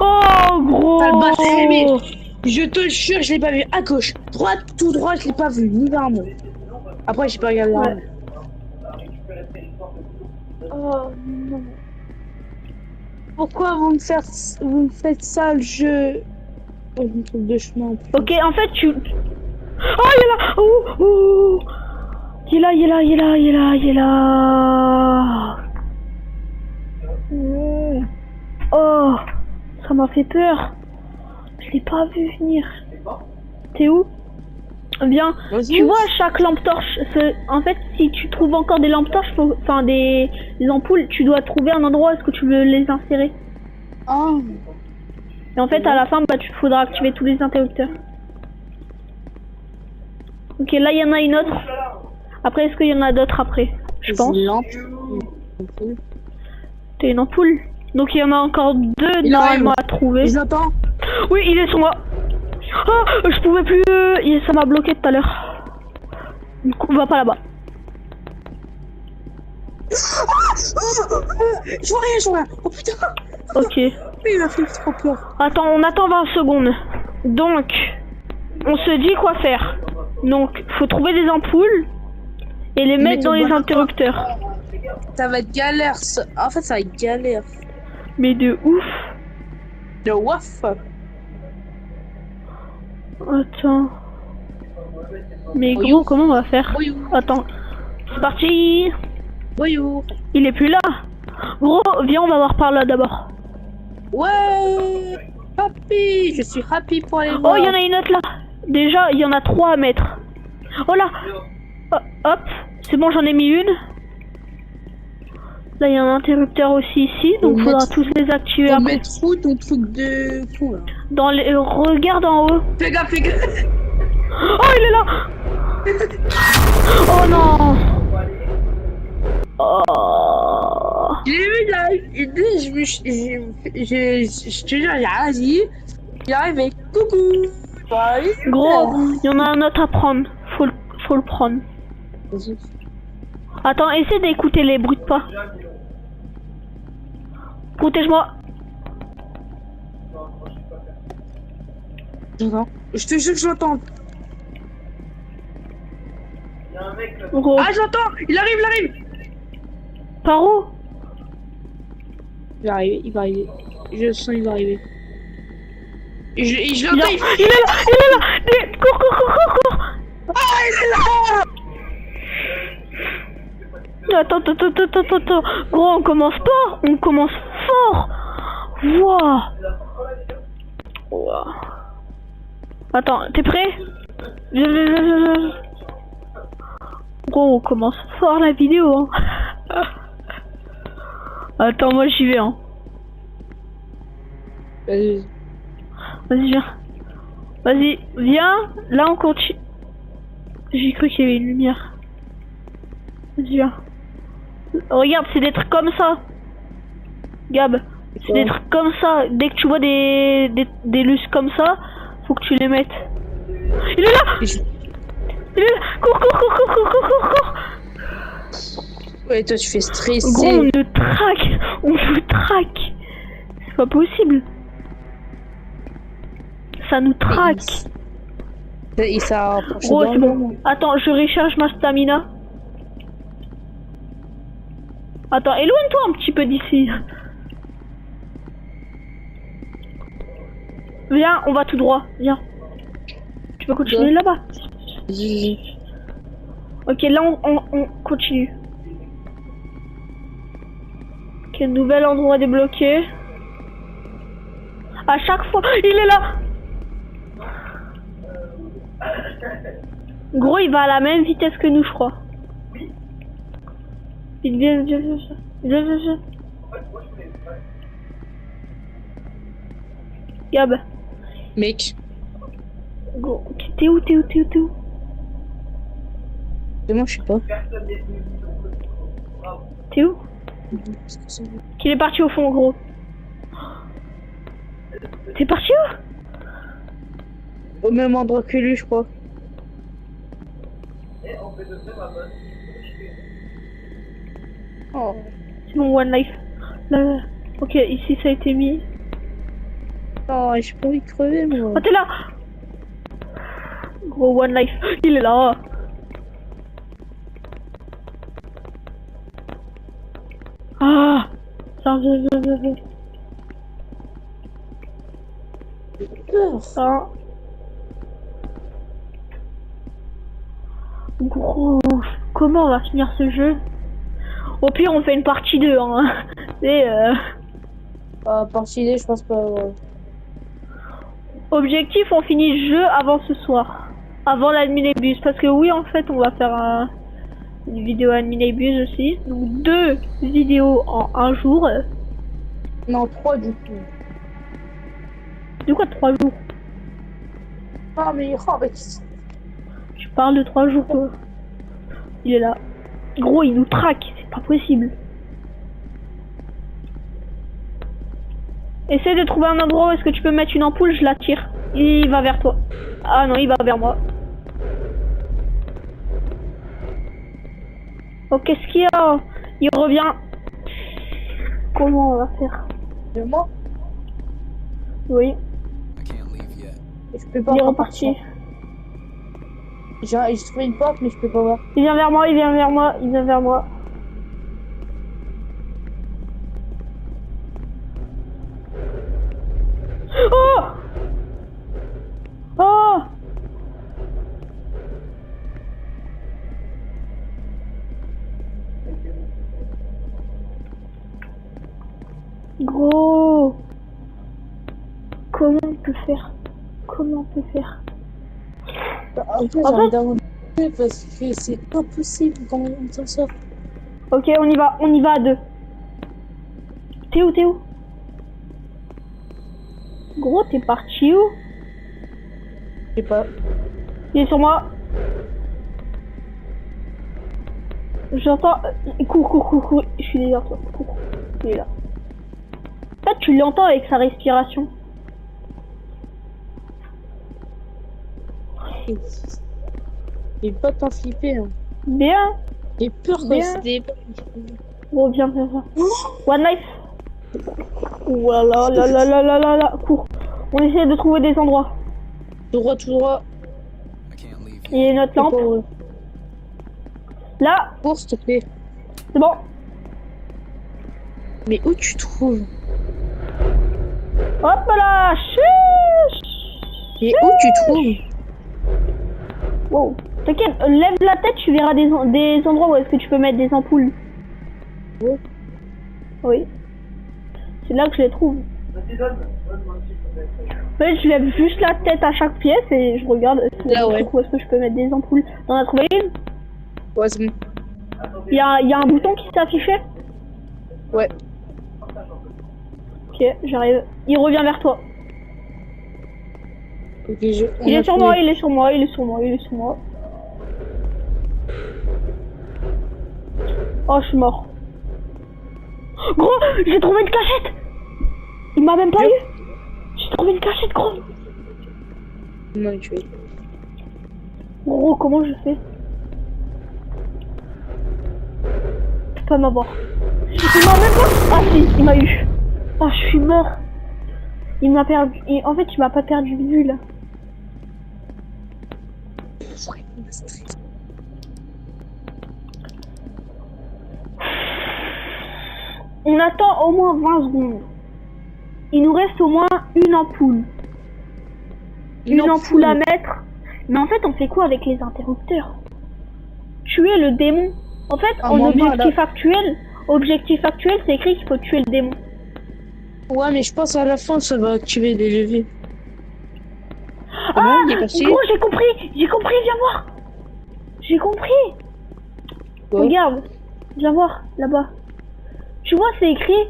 Oh, gros! T'as le bâtard, mais je te jure, je l'ai pas vu. À gauche, droite, tout droit, je l'ai pas vu. Ni vers moi. Après, j'ai pas regardé là. Ouais. Oh non. Pourquoi vous me faites ça le jeu? Oh, je me trouve de chemin. Ok, en fait, tu... Oh, il est là! Oh! Il est là! m'a fait peur. Je l'ai pas vu venir. T'es où? Viens. Tu vois chaque lampe torche. En fait, si tu trouves encore des lampes torches, enfin des ampoules, tu dois trouver un endroit où est-ce que tu veux les insérer. Oh. Et en fait, à la fin, bah, tu faudra activer tous les interrupteurs. Ok, là, il y en a une autre. Après, est-ce qu'il y en a d'autres après? Je pense. Une lampe. T'es une ampoule. Donc, il y en a encore deux Il normalement arrive. à trouver. Ils entendent. Oui, il est sur moi. Ah, je pouvais plus. Ça m'a bloqué tout à l'heure. Du coup, on va pas là-bas. Je vois rien. Oh putain. Ok. Il m'a fait trop peur. Attends, on attend 20 secondes. Donc, on se dit quoi faire. Donc, faut trouver des ampoules et les mettre dans les interrupteurs. Ça va être galère. En fait, ça va être galère. Mais de ouf. De ouf. Attends. Mais gros, Voyou. comment on va faire? Voyou. Attends. C'est parti. Voyou. Il est plus là. Gros, viens, on va voir par là d'abord. Ouais. Happy. Je suis happy pour aller Oh, voir. il y en a une autre là. Déjà, il y en a 3 à mettre. Oh là. Oh, hop. C'est bon, j'en ai mis une. Là, il y a un interrupteur aussi ici. Donc, il faudra tous les activer Faut après. mettre où ton truc de fou là? Dans les... regarde en haut. Fais gaffe, fais gaffe. Oh, il est là. Oh non. Oh. J'ai vu live. Je te jure, j'ai rien dit. Il arrive et coucou. Bye. Gros, il y en a un autre à prendre. Faut le prendre. Attends, essaie d'écouter les bruits de pas. Protège-moi. J'entends. Je te jure que j'entends. Gros, Ah, j'entends. Il arrive. par où? Il va arriver. Je sens il va arriver. Je Il l'entends. est là. Cours. Ah, il est là. Attends. Gros, on commence pas. On commence fort. Wouah. Attends, t'es prêt? Viens. Gros, on commence fort la vidéo. Hein. Attends, moi j'y vais. Hein. Vas-y. Vas-y, viens. Vas-y, viens. Là, on continue. J'ai cru qu'il y avait une lumière. Vas-y, viens. Regarde, c'est des trucs comme ça. Gab, c'est des trucs comme ça. Dès que tu vois des lustres comme ça, faut que tu les mettes. Il est là. Il est là. Cours. Ouais, toi tu fais stresser. Gros, on nous traque. C'est pas possible. Ça nous traque. Et ça approche. Gros, c'est bon. Attends, je recharge ma stamina. Attends, éloigne-toi un petit peu d'ici. Viens, on va tout droit. Viens. Tu peux continuer là-bas. Ok, là on continue. Ok, nouvel endroit débloqué. À chaque fois, il est là. Gros, il va à la même vitesse que nous, je crois. Vite, viens. Gab. Mec. Gros, t'es où? Moi je sais pas. T'es où? Qu'il est parti au fond, gros. T'es parti où? Au même endroit que lui, je crois. Oh. C'est mon One Life. Là. Ok, ici ça a été mis. Oh, j'ai pas envie de crever, moi. Oh, t'es là. Gros One Life. Il est là. Ah. Viens. Ça. Gros, comment on va finir ce jeu? Au pire, on fait une partie 2, hein. Et Partie D, je pense pas. Ouais. Objectif, on finit le jeu avant ce soir. Avant l'adminébus. Parce que oui, en fait, on va faire une vidéo adminébus aussi. Donc 2 vidéos en un jour. Non, 3 du coup. Du quoi 3 jours? Ah, mais avec... Tu parles de 3 jours, quoi. Il est là. Gros, il nous traque. C'est pas possible. Essaye de trouver un endroit où est-ce que tu peux mettre une ampoule, je la tire. Il va vers toi. Ah non, il va vers moi. Oh, qu'est-ce qu'il y a? Il revient. Comment on va faire? De moi? Oui, I can't leave yet. Je peux pas il est voir reparti. J'ai trouvé une porte, mais je peux pas voir. Il vient vers moi, il vient vers moi, il vient vers moi. Oh! Oh! Gros! Comment on peut faire? Comment on peut faire? En fait, En fait- j'ai parce que c'est pas possible comment on s'en sort. Ok, on y va à 2. T'es où, t'es où? Gros, t'es parti où? Je sais pas. Il est sur moi. J'entends... Cours. Je suis derrière toi. Cours. Il est là. En fait, tu l'entends avec sa respiration. J'ai pas tant flippé. Hein. Bien. J'ai peur quand Bien. c'était... Bon, viens. One life. Voilà, là. Cours. On essaie de trouver des endroits. Tout droit. I can't leave yet. Et notre lampe. Là, Cours, s'il te plaît. c'est bon. Mais où tu trouves? Hop là. Chuch. Mais où tu trouves? Wow. T'inquiète, lève la tête, tu verras des endroits où est-ce que tu peux mettre des ampoules. Oui. Oui. C'est là que je les trouve. En fait, je lève juste la tête à chaque pièce et je regarde Là, ouais. où est-ce que je peux mettre des ampoules. T'en as trouvé une? Ouais, c'est bon. Il y a un bouton qui s'est affiché? Ouais. Ok, j'arrive. Il revient vers toi. Ok, Il est sur moi. Oh, je suis mort. Gros, j'ai trouvé une cachette. Il m'a même pas eu. J'ai trouvé une cachette, gros. Non, tu es. Gros, comment je fais? Je peux pas m'avoir. Il m'a même pas... Ah si, il m'a eu. Oh, je suis mort. Il m'a perdu... En fait, il m'a pas perdu de vue, là. On attend au moins 20 secondes. Il nous reste au moins une ampoule. Une ampoule à mettre. Mais en fait, on fait quoi avec les interrupteurs? Tuer le démon. En fait, Ah, en maman, objectif actuel, c'est écrit qu'il faut tuer le démon. Ouais, mais je pense à la fin, ça va activer des leviers. Ah, il est passé? gros, j'ai compris, viens voir. J'ai compris. Ouais. Regarde, viens voir, là-bas. Tu vois, c'est écrit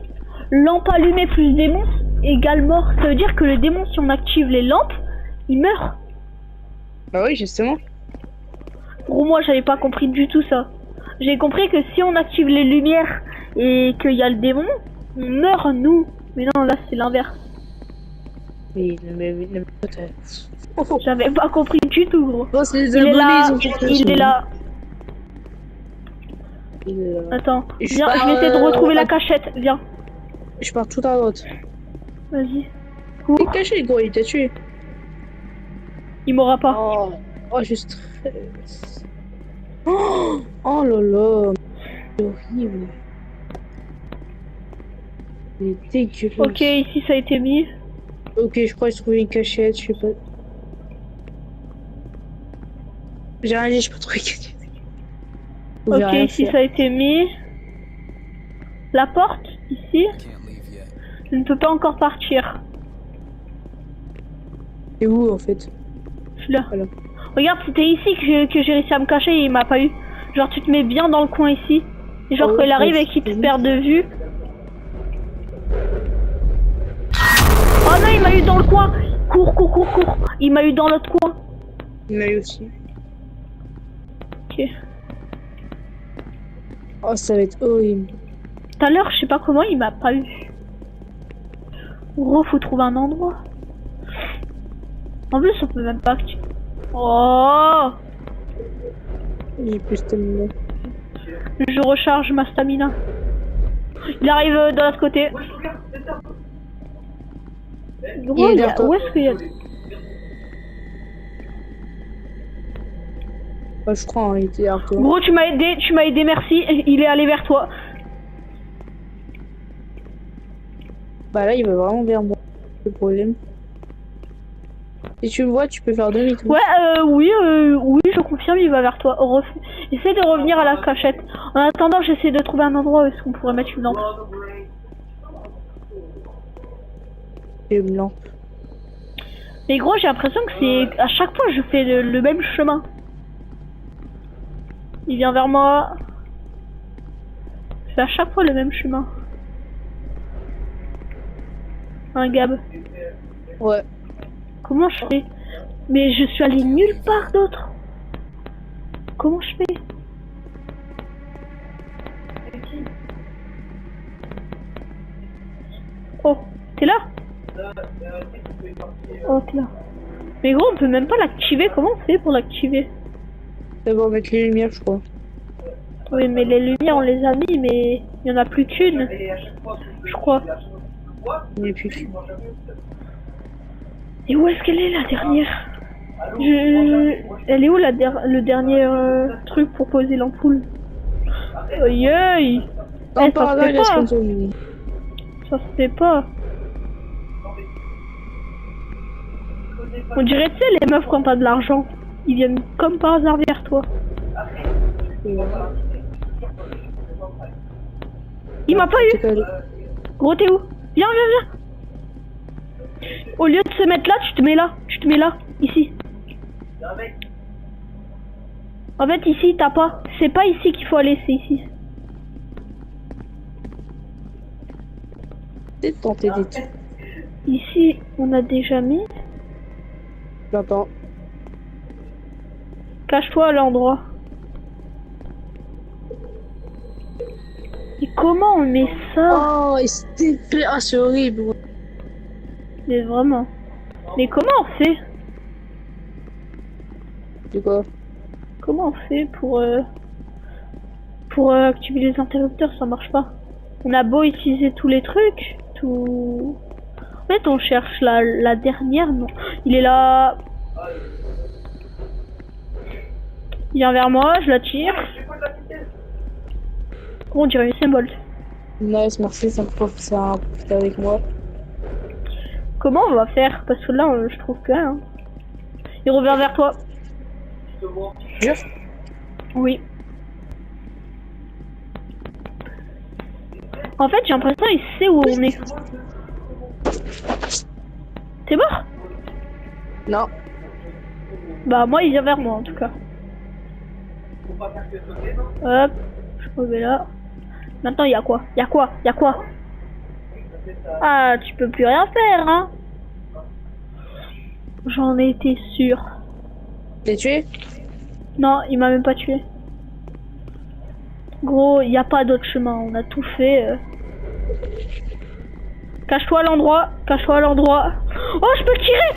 lampe allumée plus démon égale mort. Ça veut dire que le démon, si on active les lampes, il meurt. Bah oui, justement. Gros, moi, j'avais pas compris du tout ça. J'ai compris que si on active les lumières et qu'il y a le démon, on meurt, nous. Mais non, là, c'est l'inverse. Mais J'avais pas compris du tout, gros. bon, c'est les Il est abonnés, là, ils ont fait il est là. Il est là. Attends, Je viens, pars, je vais essayer de retrouver la cachette. Viens, Je pars tout à droite. vas-y. Il est caché, gros, il t'a tué. Il m'aura pas. Oh, je stresse. Oh là là. C'est horrible. Il est dégueulasse. Ok, ici ça a été mis. Ok, je crois que j'ai trouvé une cachette, je sais pas. J'ai rien dit, je peux trouver une cachette. J'ai Ok, rien ici fait. ça a été mis. La porte, ici, I can't leave yet. je ne peux pas encore partir. Et où en fait? Je suis là. Voilà. Regarde, c'était ici que j'ai réussi à me cacher et il m'a pas eu. Genre, tu te mets bien dans le coin ici. Et genre, Oh, quand il arrive ouais, et qu'il te c'est perd de vue. Oh non, il m'a eu dans le coin. Cours, cours, cours, cours. Il m'a eu dans l'autre coin. Il m'a eu aussi. Ok. Oh, ça va être horrible. Tout à l'heure, je sais pas comment, il m'a pas eu. Gros, faut trouver un endroit. En plus, on peut même pas activer. Oh! J'ai plus stamina. Je recharge ma stamina. Il arrive de l'autre côté. Gros, Il est il y derrière a... toi. Où est-ce qu'il y a... Ouais, je crois, hein, il était derrière toi. Gros, tu m'as aidé, merci. Il est allé vers toi. Bah là, il va vraiment vers moi. Le problème. Si tu me vois, tu peux faire demi-tour. Ouais, oui, je confirme, il va vers toi. Essaie de revenir à la cachette. En attendant, j'essaie de trouver un endroit où est-ce qu'on pourrait mettre une lampe. Et une lampe. Mais gros, j'ai l'impression que c'est... À chaque fois, je fais le même chemin. Il vient vers moi. Je fais à chaque fois le même chemin. Un Gab. Ouais. Comment je fais? Mais je suis allé nulle part d'autre. Comment je fais? Oh, t'es là? Oh, t'es là. Mais gros, on peut même pas l'activer. Comment on fait pour l'activer? Ça va mettre les lumières, je crois. Oui, mais les lumières, on les a mis, mais il y en a plus qu'une. Je crois. Il n'y a plus qu'une. Et où est-ce qu'elle est, la dernière? Elle est où le dernier truc pour poser l'ampoule? Aïe aïe! Non, Eh, par ça se là, fait il reste pas. comme ça, lui. Ça se fait pas. On dirait, tu sais, les meufs quand t'as de l'argent, ils viennent comme par hasard vers toi. Il m'a pas eu. Gros, t'es où? Viens, viens, viens. Au lieu de se mettre là, tu te mets là. Tu te mets là, ici. En fait, ici, t'as pas. C'est pas ici qu'il faut aller, c'est ici. Peut-être tenter des trucs. Ici, on a déjà mis. J'entends. Cache-toi à l'endroit. Et comment on met ça? Oh, et c'était fait. Ah, c'est horrible. Mais vraiment. Mais comment on fait? C'est quoi? Comment on fait pour activer les interrupteurs? Ça marche pas. On a beau utiliser tous les trucs, tout. En fait, on cherche la dernière. Non, il est là. Il vient vers moi, je la tire. Oh, on dirait une symbole. Nice, merci, ça me profite avec moi. Comment on va faire? Parce que là, je trouve que rien. Il revient vers toi. Jure? Oui. En fait, j'ai l'impression qu'il sait où on est. T'es mort? Non. Bah, moi, il vient vers moi, en tout cas. Hop, je me mets là. Maintenant, il y a quoi? Il y a quoi? Il y a quoi? Ah, tu peux plus rien faire, hein? J'en étais sûr. T'es tué? Non, il m'a même pas tué. Gros, il n'y a pas d'autre chemin, on a tout fait. Cache-toi à l'endroit, cache-toi à l'endroit. Oh, je peux tirer!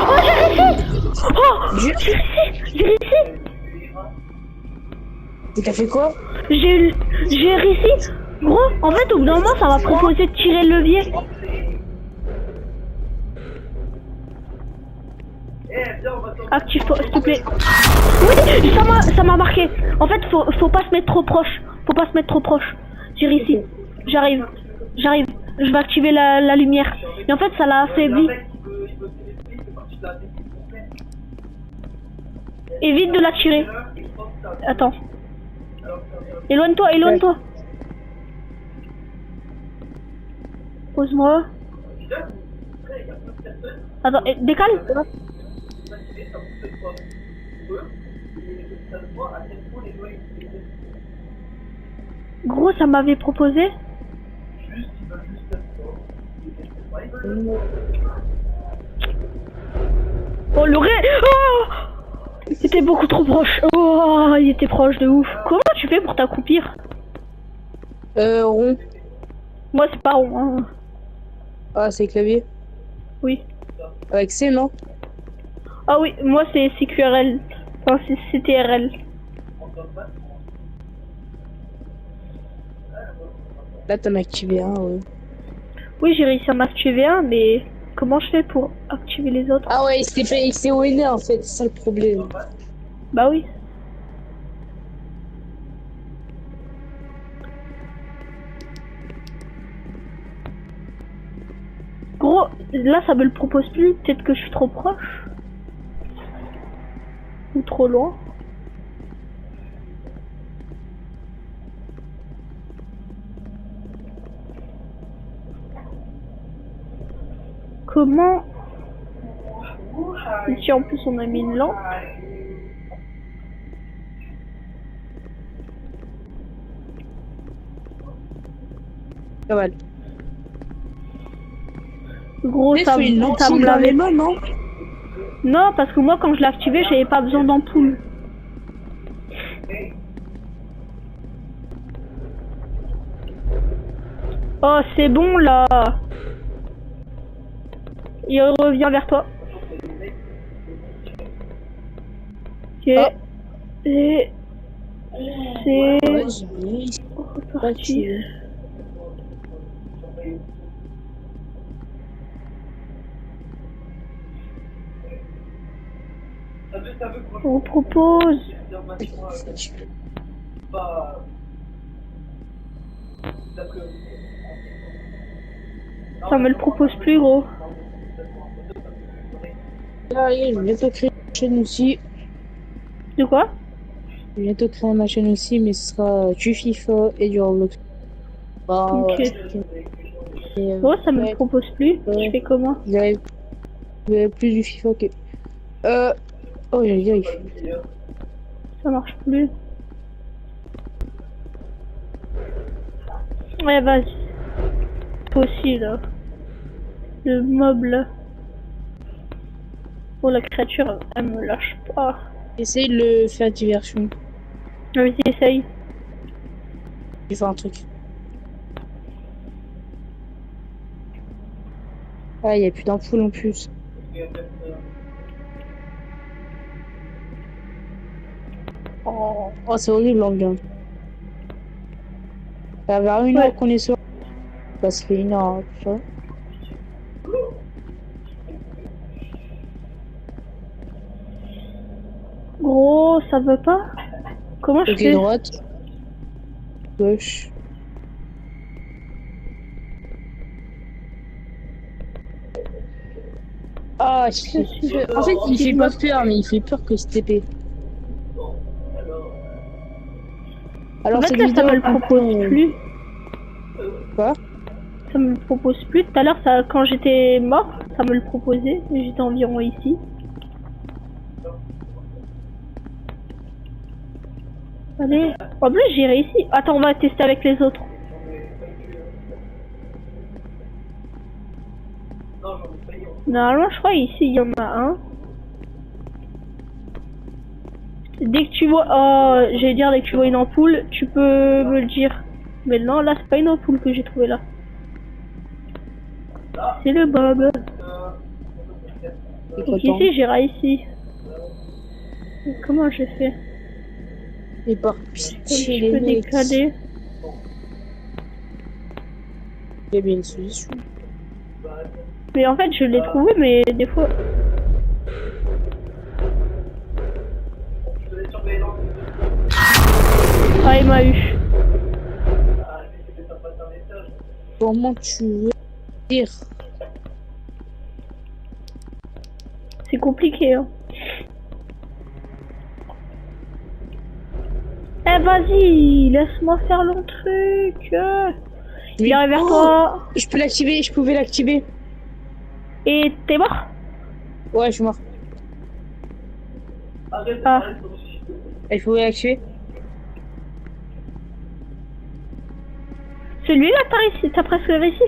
Oh, j'ai réussi! Oh, j'ai réussi! Et t'as fait quoi? J'ai réussi! Gros, en fait, au bout d'un moment, ça m'a proposé de tirer le levier. Active-toi, s'il te plaît. Oui, ça m'a marqué. En fait, faut pas se mettre trop proche. Faut pas se mettre trop proche. J'ai réussi. J'arrive. Je vais activer la lumière. Et en fait, ça l'a affaibli. Évite de la tirer. Attends. Éloigne-toi, éloigne-toi. Pose-moi. Attends, décale. Gros, ça m'avait proposé. Oh, le ré... Oh, il était beaucoup trop proche. Oh, il était proche de ouf. Comment tu fais pour t'accroupir? Rond. Moi, c'est pas rond. Hein. Ah, c'est clavier. Oui. Avec C, non? Ah oui, moi, c'est CQRL. Enfin, c'est CTRL. Là, t'en as activé un, ouais. Oui, j'ai réussi à m'activer un, mais comment je fais pour activer les autres? Ah ouais, il s'est ONE en fait, c'est ça le problème. Bah oui. Gros, là ça me le propose plus, peut-être que je suis trop proche. Ou trop loin. Comment... Ici en plus on a mis une lampe. Pas mal. Gros, Mais ça faut une me lentille dans les l'avait... mains, non? Non, parce que moi quand je l'ai activé, j'avais pas besoin d'ampoule. Oh, c'est bon là. Il revient vers toi. Ok. Ah. Et... C'est... Ouais, j'ai reparti. On vous propose. Ça me le propose plus, gros. Allez, je vais bientôt créer ma chaîne aussi. De quoi? Je vais bientôt créer ma chaîne aussi, mais ce sera du FIFA et du Roblox. Bah, Ok. ouais. Oh, ça me ouais. le propose plus. Je fais comment? Vous avez plus du FIFA que... Oh, j'allais dire, il fait... Ça marche plus. Ouais, vas-y. Toi aussi, là. Le mob, là. Oh, la créature, elle me lâche pas. Essaye de le faire diversion. Vas-y, essaye. Je vais faire un truc. Ah, il n'y a plus d'ampoule en plus. Oh, c'est horrible l'ambiance. Ça va vers une heure qu'on est sur. Parce qu'il y a une heure, tu vois. Gros, ça veut pas? Comment je Ok, fais? droite. Gauche. Ah, en fait, il fait pas peur, mais il fait peur que ce TP. Alors, En fait, cette là, vidéo, ça me le propose plus. Quoi? Ça me le propose plus. Tout à l'heure, ça, quand j'étais mort, ça me le proposait. J'étais environ ici. Allez. En plus, j'ai réussi. Attends, on va tester avec les autres. Normalement, je crois ici, il y en a un. Dès que tu vois... Oh, j'allais dire, dès que tu vois une ampoule, tu peux me le dire. Mais non, là, c'est pas une ampoule que j'ai trouvé là. C'est le Bob. Donc ici, j'ai réussi. Mais comment j'ai fait? Et par Comme pitié, je peux les mecs. décaler. Il y a bien une solution. Mais en fait, je l'ai trouvé, mais des fois... Ah, il m'a eu. Comment tu veux dire? C'est compliqué, hein. Eh, vas-y, laisse-moi faire le truc. Il arrive vers toi. Je peux l'activer, je pouvais l'activer. Et t'es mort? Ouais, je suis mort. Ah. Il faut réactiver. Celui-là, t'as presque réussi?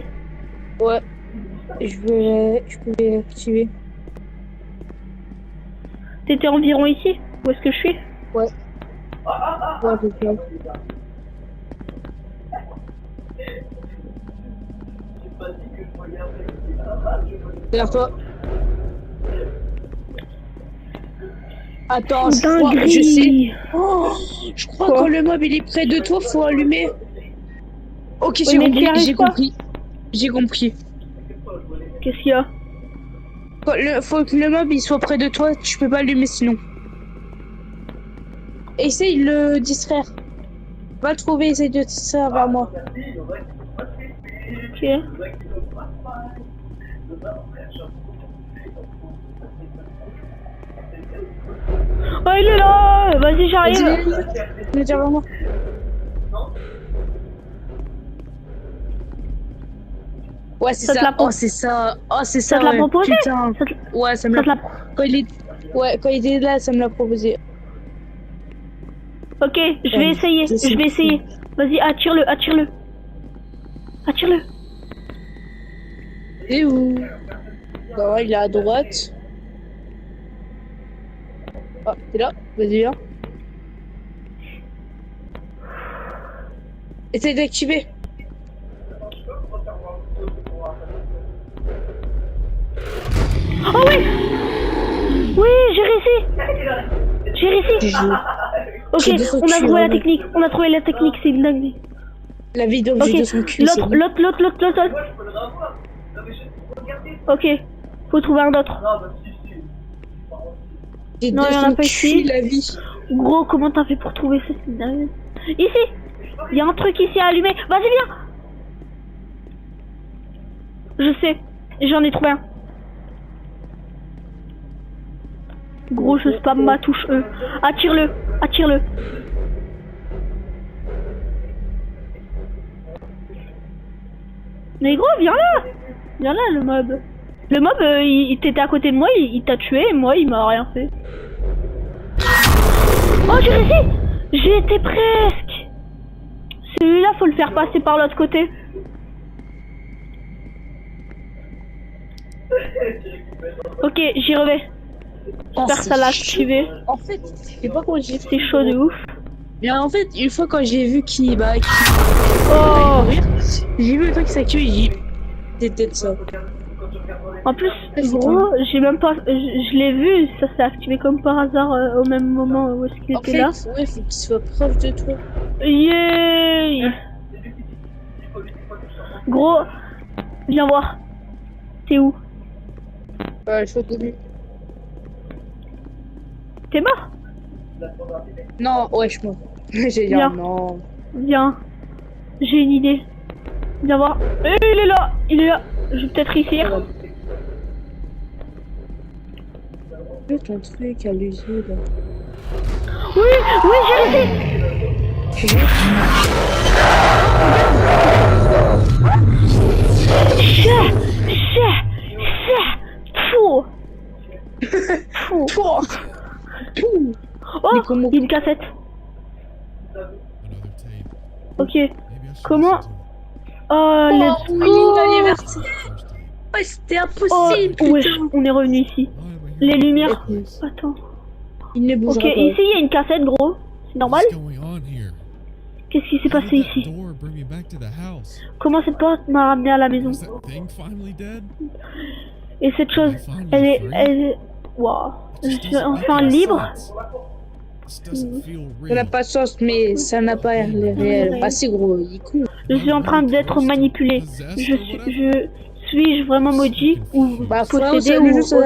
Ouais. Je peux réactiver. T'étais environ ici? Où est-ce que je suis? Ouais. Ouais, c'est ça. Derrière toi. Attends, je sais. Oh, je crois que Quoi? quand le mob il est près de toi, faut allumer. Ok, Oui, mais t'y arrives j'ai pas. compris. J'ai compris. Qu'est-ce qu'il y a? Faut que le mob il soit près de toi, tu peux pas allumer sinon. Essaye de le distraire. Va le trouver, essaye de distraire vers moi. Ok. Oh, il est là! Vas-y, j'arrive! Vas-y, vers moi. Ouais, c'est ça. Oh, c'est ça. Oh, c'est ça. Ça te l'a Ouais. proposé? Putain. Ouais, ça me Ça te l'a. l'a... Quand il était là, ça me l'a proposé. Ok, je vais essayer. Je vais essayer. Vas-y, attire-le. Attire-le. Et où? Bah ouais, il est à droite. Ah, t'es là? Vas-y, viens. Essaye d'activer. Oh oui! Oui, j'ai réussi! J'ai réussi! Ok, on a trouvé la technique. On a trouvé la technique, c'est une dinguerie. La vidéo Ok, de son cul. l'autre. Ok, faut trouver un autre. Non, il y en a pas ici. La vie. Gros, comment t'as fait pour trouver ça? C'est une dinguerie. Ici! Il y a un truc ici à allumer. Vas-y, viens! Je sais, j'en ai trouvé un. Gros, je spam ma touche E. Attire-le. Mais gros, viens là, le mob. Le mob, il t'était à côté de moi, il t'a tué, et moi, il m'a rien fait. Oh, j'ai réussi! J'y étais presque! Celui-là, faut le faire passer par l'autre côté. Ok, j'y revais. J'espère que ça l'a activé. En fait, je sais pas comment j'ai fait. C'est chaud de ouf. Mais en fait, une fois quand j'ai vu qu'il Oh! j'ai vu le truc qui s'active, j'ai dit c'était de ça. En plus, gros, j'ai même pas, je l'ai vu, ça s'est activé comme par hasard au même moment où est-ce qu'il était là. Ouais, faut qu'il soit proche de toi. Yeah! Gros, viens voir. T'es où? Je suis au début. T'es mort? Non, ouais, je suis mort. J'ai dit Viens. non. Viens. J'ai une idée. Viens voir. Il est là. Je vais peut-être réussir. Ton truc à l'usine là. Oui, j'ai réussi. Oh, il y a une cassette. Ok. Comment? Oh, let's go. Ouais, c'était impossible. Oh, wesh, on est revenu ici. Les lumières. Attends. Il ne bougera Ok, pas. ici il y a une cassette, gros. C'est normal. Qu'est-ce qui s'est passé ici? Comment cette porte m'a ramené à la maison? Et cette chose, elle est... Waouh. Je suis enfin libre. Ça n'a pas de sens, mais ça n'a pas l'air réel. Ah, c'est gros, il est con. Je suis en train d'être manipulé. Suis-je vraiment maudit ou possédé ou autre chose?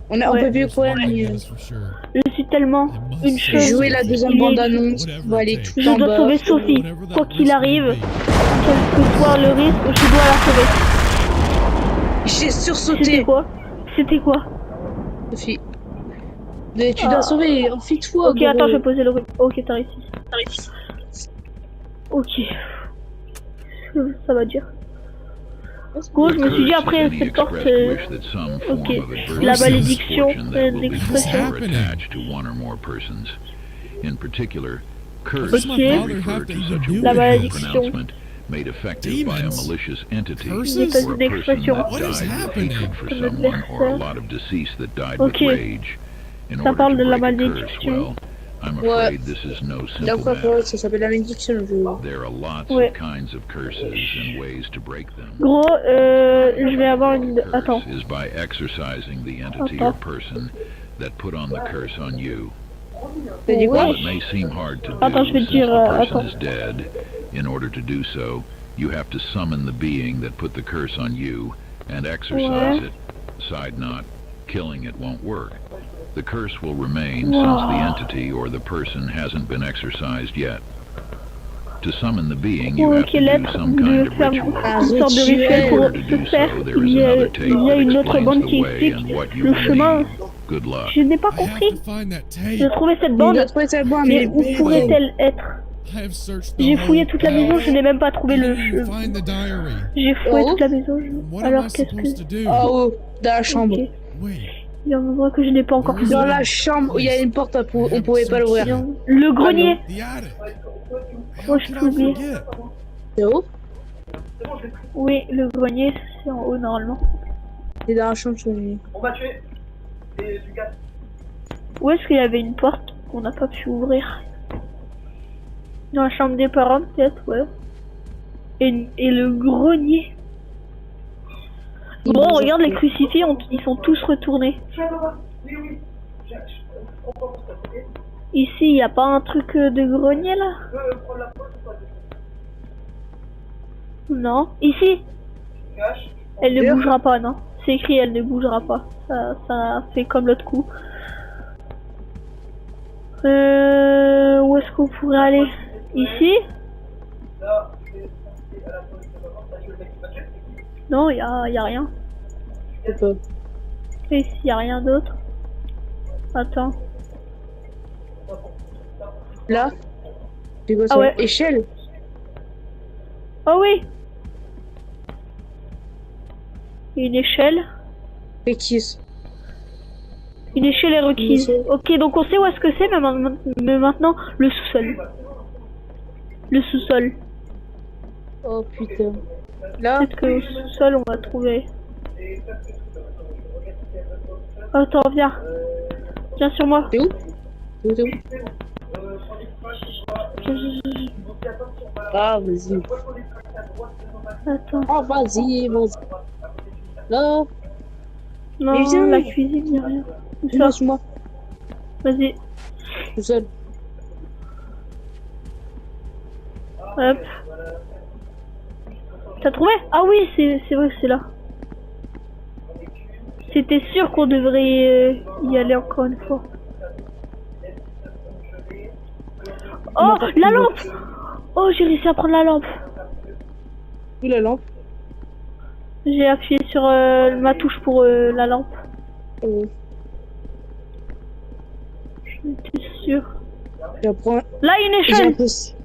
On peut plus quoi, mais... Je suis tellement une chose. Jouer la deuxième bande-annonce, on va aller tout Je en dois bas. sauver Sophie. Quoi qu'il arrive, quel que soit le risque, je dois la sauver. J'ai sursauté. C'était quoi? Sophie. Mais tu dois sauver, enfuis-toi. Ok, attends, je vais poser le... Ok, t'as réussi. Ok. Ça va dire. Gros, je me suis dit après cette porte, ok, la malédiction, l'expression. Ok, la malédiction. Made effective by a malicious entity Méthode or a d'expression. person that died with hatred for someone or a lot of deceased that died Ok. with rage. In Ça order parle to de la break a curse, malédiction. well, I'm Ouais. afraid this is no simple D'accord, matter. ça s'appelle la malédiction. There are lots Ouais. of kinds of curses and ways to break them. Gros, je vais avoir une... Curse Attends. is by exorcising the entity or Attends. person that put on the curse on you. T'as dit quoi? While it may seem hard to do Attends, je vais te since dire, the person attends. is dead, in order to do so, you have to summon the being that put the curse on you and exorcise Ouais. it. Side note, killing it won't work. The curse will remain Wow. since the entity or the person hasn't been exorcised yet. To summon the being, you Pour have to do l'être some de kind of faire ritual. une sorte de rituel pour In order to se do faire. so, there Il is y a, another tape il y a that une autre explains bande the qui way explique and what you le will chemin. need. Good luck. Je n'ai pas I have compris. to find that J'ai tape. trouvé cette Il bande, a trouvé sa bande, mais mais où pourrait-elle être? I have searched the J'ai whole fouillé toute la maison, je n'ai même pas trouvé le... I didn't find the diary. J'ai fouillé Oh. toute la maison, What am alors I qu'est-ce supposed to que... do? en haut, dans la chambre. Ok. Wait, Il y a un endroit que je n'ai pas encore Where is fouillé. Dans la chambre où il y a une porte, on pouvait pas l'ouvrir. Le grenier. the attic. Oh, How je could peux I oublier. forget? C'est haut? Oui, le grenier, c'est en haut normalement. C'est dans la chambre, je suis. Où est-ce qu'il y avait une porte qu'on n'a pas pu ouvrir? Dans la chambre des parents peut-être, ouais. Et le grenier. Bon, regarde les crucifix, ils sont tous retournés. Ici, il n'y a pas un truc de grenier là? Non. Ici? Elle ne bougera pas, non? C'est écrit, elle ne bougera pas. Ça fait comme l'autre coup. Où est-ce qu'on pourrait aller? Ici? Non, y a rien. Je sais pas. Et ici, y a rien d'autre. Attends. Là? C'est quoi ça? Ah ouais. Échelle? Oh oui! Une échelle. Béquise. Une échelle est requise. Une échelle. Ok, donc on sait où est-ce que c'est, mais maintenant, le sous-sol. Le sous-sol. Oh putain. Là? Peut-être que au sous-sol, on va trouver. Attends, viens. Viens sur moi. T'es où? T'es où? Ah, vas-y. Attends. Ah, vas-y. Là? Non, Mais viens. la cuisine, y'a rien. Où ça? Lâche-moi. Vas-y. Tout seul. Hop. T'as trouvé? Ah oui, c'est vrai que c'est là. C'était sûr qu'on devrait y aller encore une fois. Oh, la lampe! Oh, j'ai réussi à prendre la lampe. Où la lampe? J'ai appuyé sur ma touche pour la lampe. Oh. J'étais sûr. J'apprends. Là, il y a une J'ai échelle. l'impression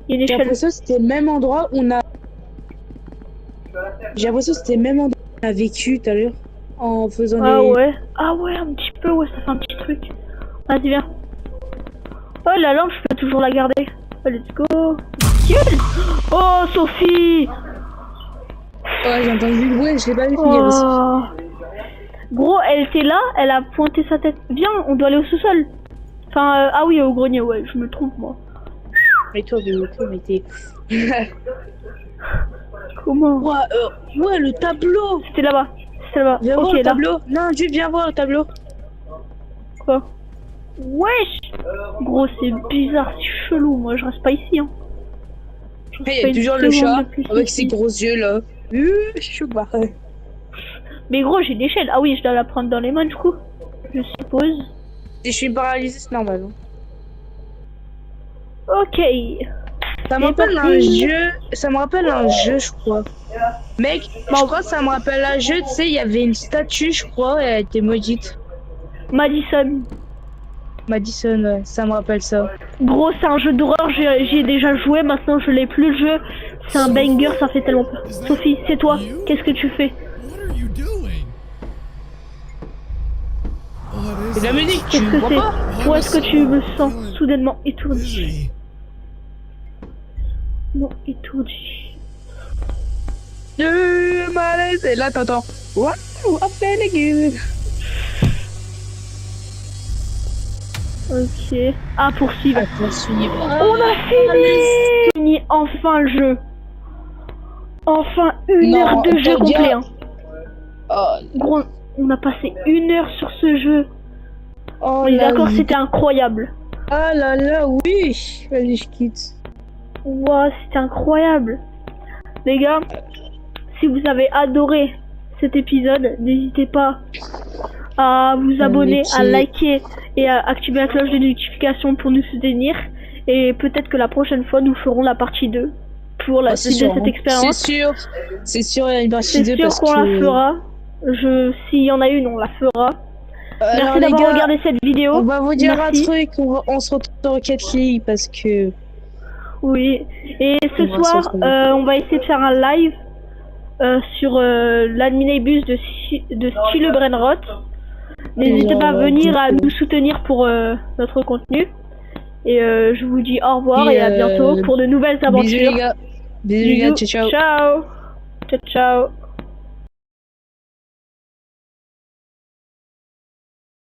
Il y a une j'ai échelle. l'impression que c'était le même endroit où on a. J'ai l'impression que c'était le même endroit où on a vécu tout à l'heure. En faisant Ah des. ouais. Ah ouais, un petit peu, ouais, ça fait un petit truc. Vas-y, viens. Oh, la lampe, je peux toujours la garder. Oh, let's go. Nickel. Oh, Sophie. Ouais, j'ai entendu le bruit, je l'ai pas vu finir aussi. Oh. Gros, elle était là, elle a pointé sa tête. Viens, on doit aller au sous-sol. Enfin, ah oui, au grenier, ouais, je me trompe, moi. Mais toi, mais t'es. Comment? Ouais, le tableau! C'était là-bas. C'était là-bas. Viens voir Ok, le là. tableau! Non, Jude, viens voir le tableau! Quoi? Wesh. Gros, c'est bizarre, c'est chelou, moi, je reste pas ici, hein. Je reste Il y pas a une toujours le seconde chat de plus avec ici. ses gros yeux là. Chouba. Mais gros, j'ai une échelle. Ah oui, je dois la prendre dans les mains, du coup. Je suppose. Si je suis paralysé, c'est normal. Ok. Ça me rappelle un jeu. Ça me rappelle un jeu, je crois. Mec, je crois que ça me rappelle un jeu. Tu sais, il y avait une statue, je crois, et elle était maudite. Madison. Madison, ouais, ça me rappelle ça. Gros, c'est un jeu d'horreur, j'y ai déjà joué, maintenant je l'ai plus le jeu. C'est un banger, ça fait tellement peur. Is that Sophie, c'est toi. you? Qu'est-ce que tu fais? What are you doing? What C'est is de la it? musique, tu Qu'est-ce que vois c'est? pas? Pourquoi est-ce que tu me sens soudainement étourdi? Busy. Non, étourdi. Malaise. Et là, t'entends. Waouh, appel aigu. Ok. Ah, poursuivre. À poursuivre. On a fini enfin le jeu. Enfin une Non, heure de on jeu peut dire- complet. Hein. Oh, Gros, on a passé 1 heure sur ce jeu. oh On est là d'accord, oui. c'était incroyable. Ah là là, oui. Vas-y, je quitte. Ouah, c'était incroyable. Les gars, si vous avez adoré cet épisode, n'hésitez pas à vous abonner, à liker et à activer la cloche de notification pour nous soutenir. Et peut-être que la prochaine fois, nous ferons la partie 2 pour la C'est suite de sûr, cette hein. expérience. C'est sûr, il y a une partie C'est 2 sûr parce qu'on que... la fera. S'il y en a une, on la fera. Alors, Merci les d'avoir gars, regardé cette vidéo. on va vous dire Merci. un truc, on se retrouve dans Rocket League parce que... Oui. Et ce On va soir, se retrouver. on va essayer de faire un live sur l'adminibus de Style Brainrot. N'hésitez pas à venir à nous soutenir pour notre contenu. Et je vous dis au revoir et à bientôt pour de nouvelles aventures. Bisous les gars. Bisous les gars, ciao ciao. Ciao. Ciao ciao.